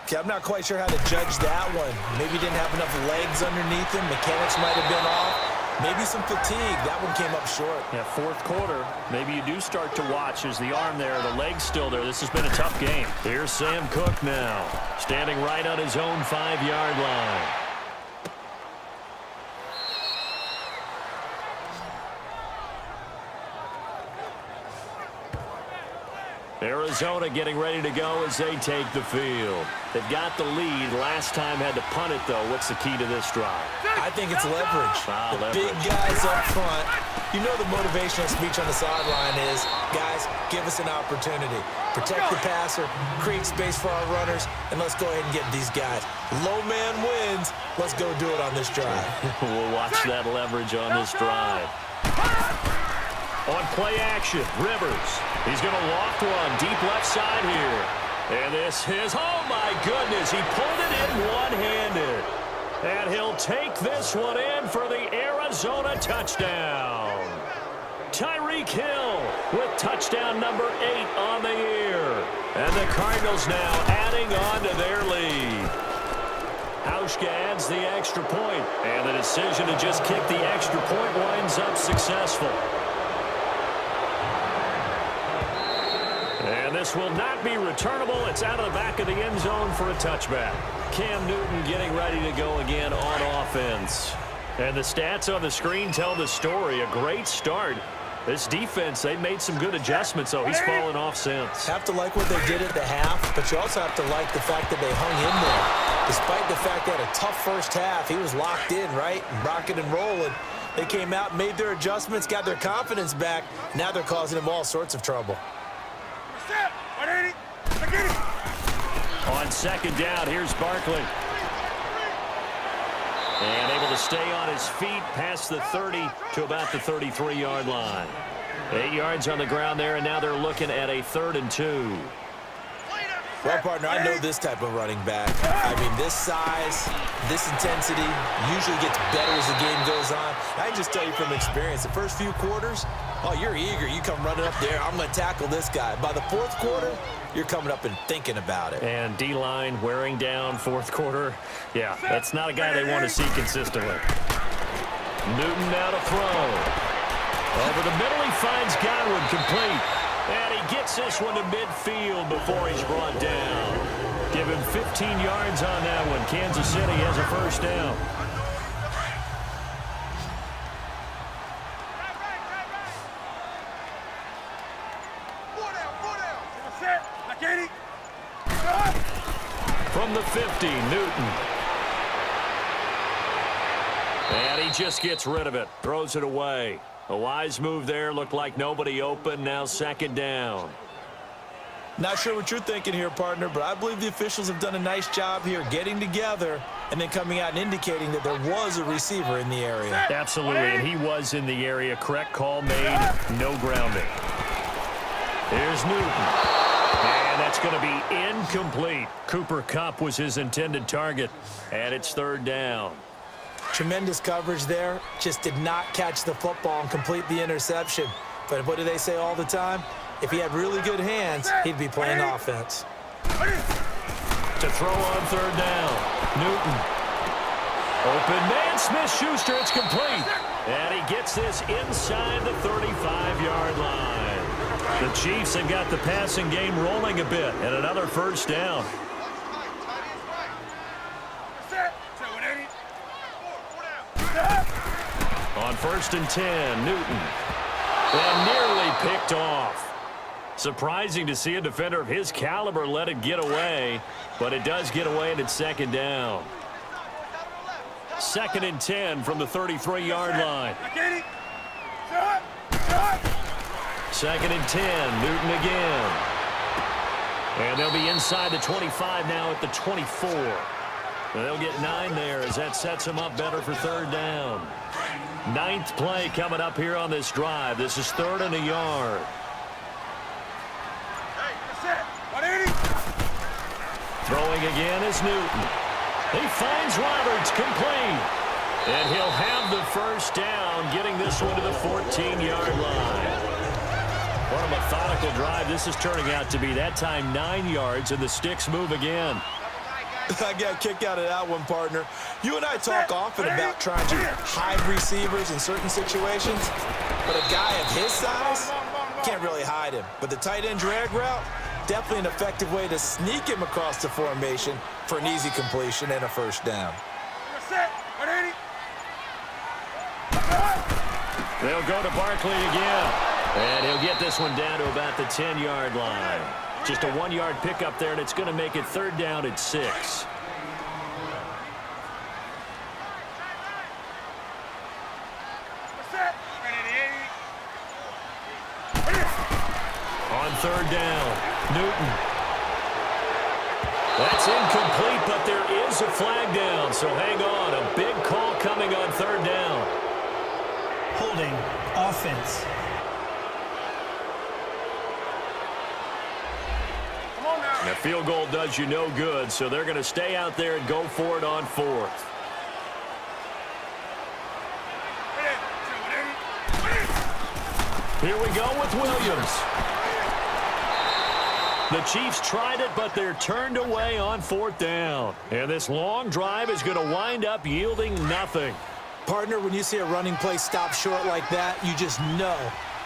Okay, I'm not quite sure how to judge that one. Maybe he didn't have enough legs underneath him. Mechanics might have been off. Maybe some fatigue. That one came up short. Yeah, fourth quarter. Maybe you do start to watch as the arm there, the leg's still there. This has been a tough game. Here's Sam Cook now, standing right on his own 5-yard line. Arizona getting ready to go as they take the field. They've got the lead. Last time had to punt it, though. What's the key to this drive? I think it's leverage. The big guys up front. You know the motivational speech on the sideline is, guys, give us an opportunity. Protect the passer, create space for our runners, and let's go ahead and get these guys. Low man wins. Let's go do it on this drive. We'll watch that leverage on this drive. On play action, Rivers. He's going to loft one deep left side here. And this is, oh my goodness, he pulled it in one-handed. And he'll take this one in for the Arizona touchdown. Tyreek Hill with touchdown number 8 on the year. And the Cardinals now adding on to their lead. Hauschka adds the extra point. And the decision to just kick the extra point winds up successful. And this will not be returnable. It's out of the back of the end zone for a touchback. Cam Newton getting ready to go again on offense. And the stats on the screen tell the story. A great start. This defense, they made some good adjustments, so he's fallen off since. Have to like what they did at the half, but you also have to like the fact that they hung in there. Despite the fact they had a tough first half, he was locked in, right? Rocking and rolling. They came out, made their adjustments, got their confidence back. Now they're causing him all sorts of trouble. On second down, here's Barkley. And able to stay on his feet past the 30 to about the 33-yard line. 8 yards on the ground there, and now they're looking at a 3rd and 2. Well, partner, I know this type of running back. I mean, this size, this intensity usually gets better as the game goes on. I can just tell you from experience, the first few quarters, oh, you're eager. You come running up there, I'm going to tackle this guy. By the 4th quarter, you're coming up and thinking about it. And D-line wearing down 4th quarter. Yeah, that's not a guy they want to see consistently. Newton now to throw. Over the middle, he finds Godwin complete. And he gets this one to midfield before he's brought down. Give him 15 yards on that one. Kansas City has a first down. From the 50, Newton. And he just gets rid of it. Throws it away. A wise move there. Looked like nobody open. Now second down. Not sure what you're thinking here, partner, but I believe the officials have done a nice job here getting together and then coming out and indicating that there was a receiver in the area. Absolutely, and he was in the area. Correct call made, no grounding. Here's Newton. And that's going to be incomplete. Cooper Kupp was his intended target, and it's third down. Tremendous coverage there. Just did not catch the football and complete the interception. But what do they say all the time? If he had really good hands, he'd be playing offense. To throw on third down. Newton. Open man, Smith-Schuster, it's complete. And he gets this inside the 35-yard line. The Chiefs have got the passing game rolling a bit, and another first down. On 1st and 10, Newton. And nearly picked off. Surprising to see a defender of his caliber let it get away, but it does get away, and it's second down. 2nd and 10 from the 33-yard line. 2nd and 10, Newton again. And they'll be inside the 25 now at the 24. And they'll get 9 there as that sets them up better for third down. 9th play coming up here on this drive. This is 3rd and a yard. Throwing again is Newton. He finds Roberts, complete. And he'll have the first down, getting this one to the 14-yard line. What a methodical drive this is turning out to be. That time 9 yards, and the sticks move again. I got a kick out of that one, partner. You and I talk often about trying to hide receivers in certain situations, but a guy of his size can't really hide him. But the tight end drag route, definitely an effective way to sneak him across the formation for an easy completion and a first down. They'll go to Barkley again. And he'll get this one down to about the 10-yard line. Just a 1-yard pickup there, and it's going to make it third down at 6. On third down, Newton. That's incomplete, but there is a flag down, so hang on. A big call coming on third down. Holding offense. And a field goal does you no good, so they're going to stay out there and go for it on 4th. Here we go with Williams. The Chiefs tried it, but they're turned away on 4th down. And this long drive is going to wind up yielding nothing. Partner, when you see a running play stop short like that, you just know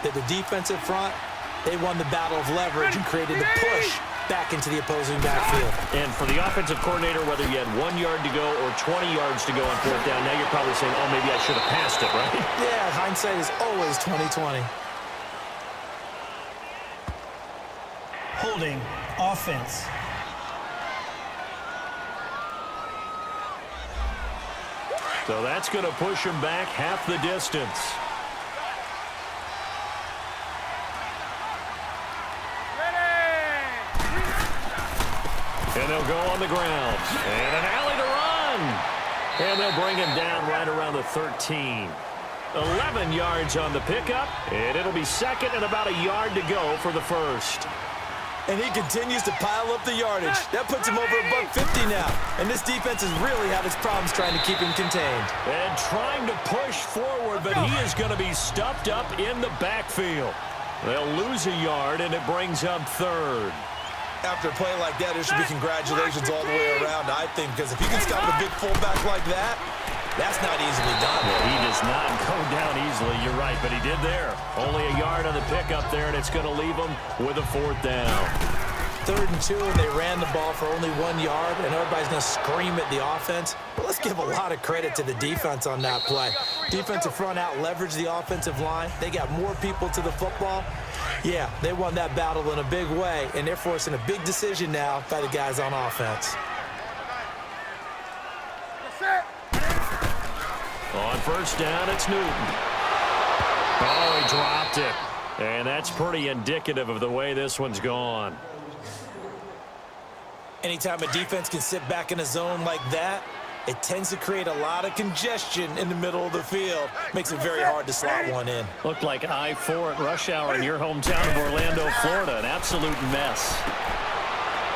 that the defensive front, they won the battle of leverage and created the push back into the opposing backfield. And for the offensive coordinator, whether you had 1 yard to go or 20 yards to go on 4th down, now you're probably saying, oh, maybe I should have passed it, right? Yeah, hindsight is always 20/20. Holding offense. So that's going to push him back half the distance. And they'll go on the ground. And an alley to run. And they'll bring him down right around the 13. 11 yards on the pickup. And it'll be 2nd and about a yard to go for the first. And he continues to pile up the yardage. That puts him over $150 now. And this defense has really had its problems trying to keep him contained. And trying to push forward, but he is going to be stuffed up in the backfield. They'll lose a yard, and it brings up 3rd. After a play like that, there should be congratulations all the way around, I think, because if you can stop a big fullback like that, that's not easily done. Yeah, he does not go down easily, you're right, but he did there. Only a yard on the pickup there, and it's going to leave him with a 4th down. 3rd and 2, and they ran the ball for only 1 yard, and everybody's going to scream at the offense. But let's give a lot of credit to the defense on that play. Defensive front out leveraged the offensive line. They got more people to the football. Yeah, they won that battle in a big way, and they're forcing a big decision now by the guys on offense. On 1st down, it's Newton. Oh, he dropped it. And that's pretty indicative of the way this one's gone. Anytime a defense can sit back in a zone like that, it tends to create a lot of congestion in the middle of the field. Makes it very hard to slot one in. Looked like I-4 at rush hour in your hometown of Orlando, Florida. An absolute mess.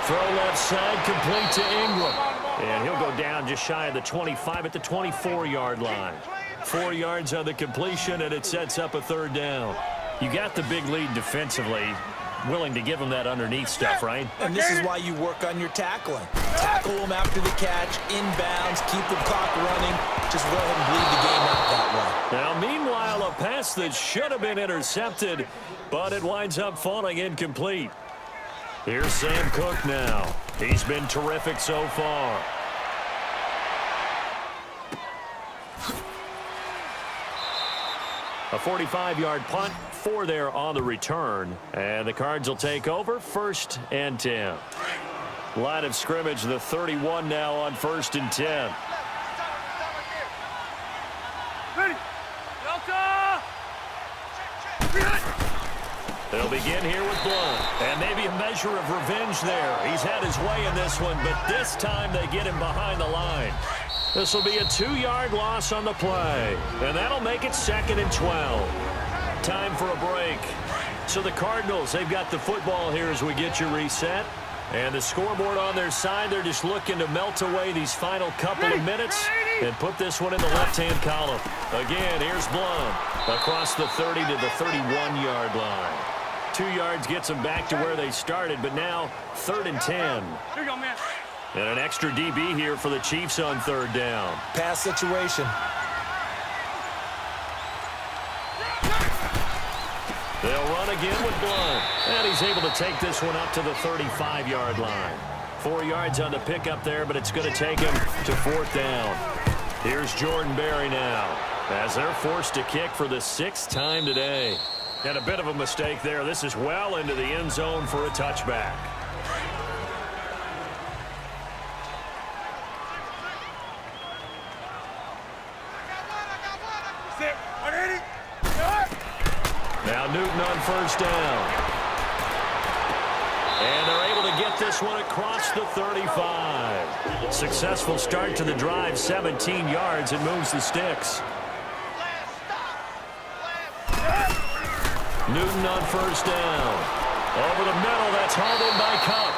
Throw left side, complete to Ingram. And he'll go down just shy of the 25 at the 24-yard line. 4 yards on the completion, and it sets up a third down. You got the big lead defensively. Willing to give them that underneath stuff, right? And this is why you work on your tackling. Tackle them after the catch, inbounds, keep the clock running. Just go ahead and bleed the game out that way. Now, meanwhile, a pass that should have been intercepted, but it winds up falling incomplete. Here's Sam Cook now. He's been terrific so far. A 45-yard punt, 4 there on the return. And the Cards will take over 1st and 10. Line of scrimmage, the 31 now on 1st and 10. Ready. Delta. They'll begin here with Blunt. And maybe a measure of revenge there. He's had his way in this one, but this time they get him behind the line. This will be a 2-yard loss on the play. And that'll make it 2nd and 12. Time for a break. So the Cardinals, they've got the football here as we get you reset. And the scoreboard on their side, they're just looking to melt away these final couple of minutes and put this one in the left-hand column. Again, here's Blunt across the 30 to the 31-yard line. 2 yards gets them back to where they started, but now 3rd and 10. Here you go, man. And an extra DB here for the Chiefs on 3rd down. Pass situation. They'll run again with Blunt. And he's able to take this one up to the 35-yard line. 4 yards on the pickup there, but it's going to take him to 4th down. Here's Jordan Berry now as they're forced to kick for the 6th time today. And a bit of a mistake there. This is well into the end zone for a touchback. Now Newton on 1st down. And they're able to get this one across the 35. Successful start to the drive, 17 yards, and moves the sticks. Newton on 1st down. Over the middle, that's hauled in by Cup.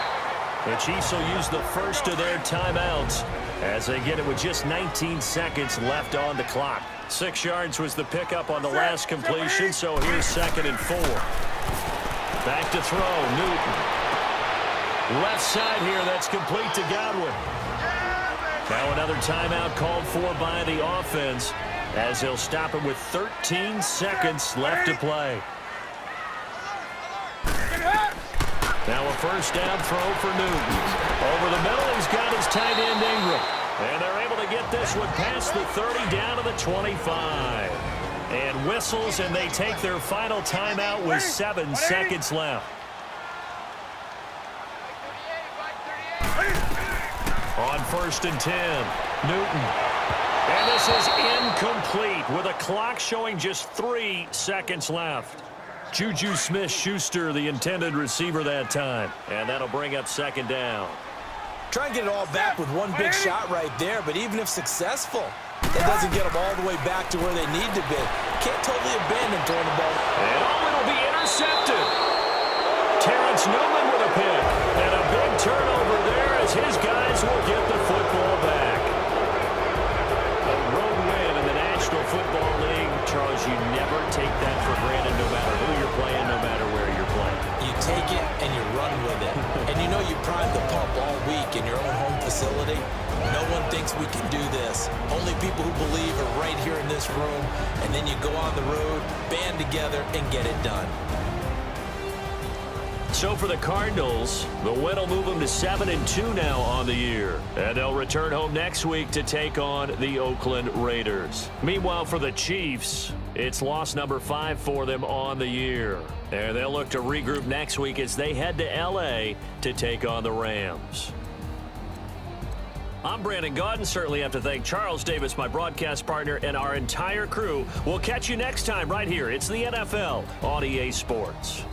The Chiefs will use the first of their timeouts as they get it with just 19 seconds left on the clock. 6 yards was the pickup on the last completion, so here's 2nd and 4. Back to throw, Newton. Left side here, that's complete to Godwin. Now another timeout called for by the offense as they'll stop it with 13 seconds left to play. Now a 1st down throw for Newton. Over the middle, he's got his tight end Ingram. And they're able to get this one past the 30 down to the 25. And whistles, and they take their final timeout with 7 seconds left. On 1st and 10, Newton. And this is incomplete with a clock showing just 3 seconds left. Juju Smith-Schuster, the intended receiver that time. And that'll bring up 2nd down. Try and get it all back with one big shot right there, but even if successful, that doesn't get them all the way back to where they need to be. Can't totally abandon throwing the ball. And it'll be intercepted. Terrence Newman with a pick. And a big turnover there as his guys will get the football back. A road win in the National Football League. Charles, you never take that for granted no matter who you're playing, no matter where you're playing. You take it and you run with it. And you know you primed the pump all week in your own home facility. No one thinks we can do this. Only people who believe are right here in this room. And then you go on the road, band together, and get it done. So for the Cardinals, the win will move them to 7-2 now on the year. And they'll return home next week to take on the Oakland Raiders. Meanwhile, for the Chiefs, it's loss number 5 for them on the year. And they'll look to regroup next week as they head to L.A. to take on the Rams. I'm Brandon Gaudin. Certainly have to thank Charles Davis, my broadcast partner, and our entire crew. We'll catch you next time right here. It's the NFL on EA Sports.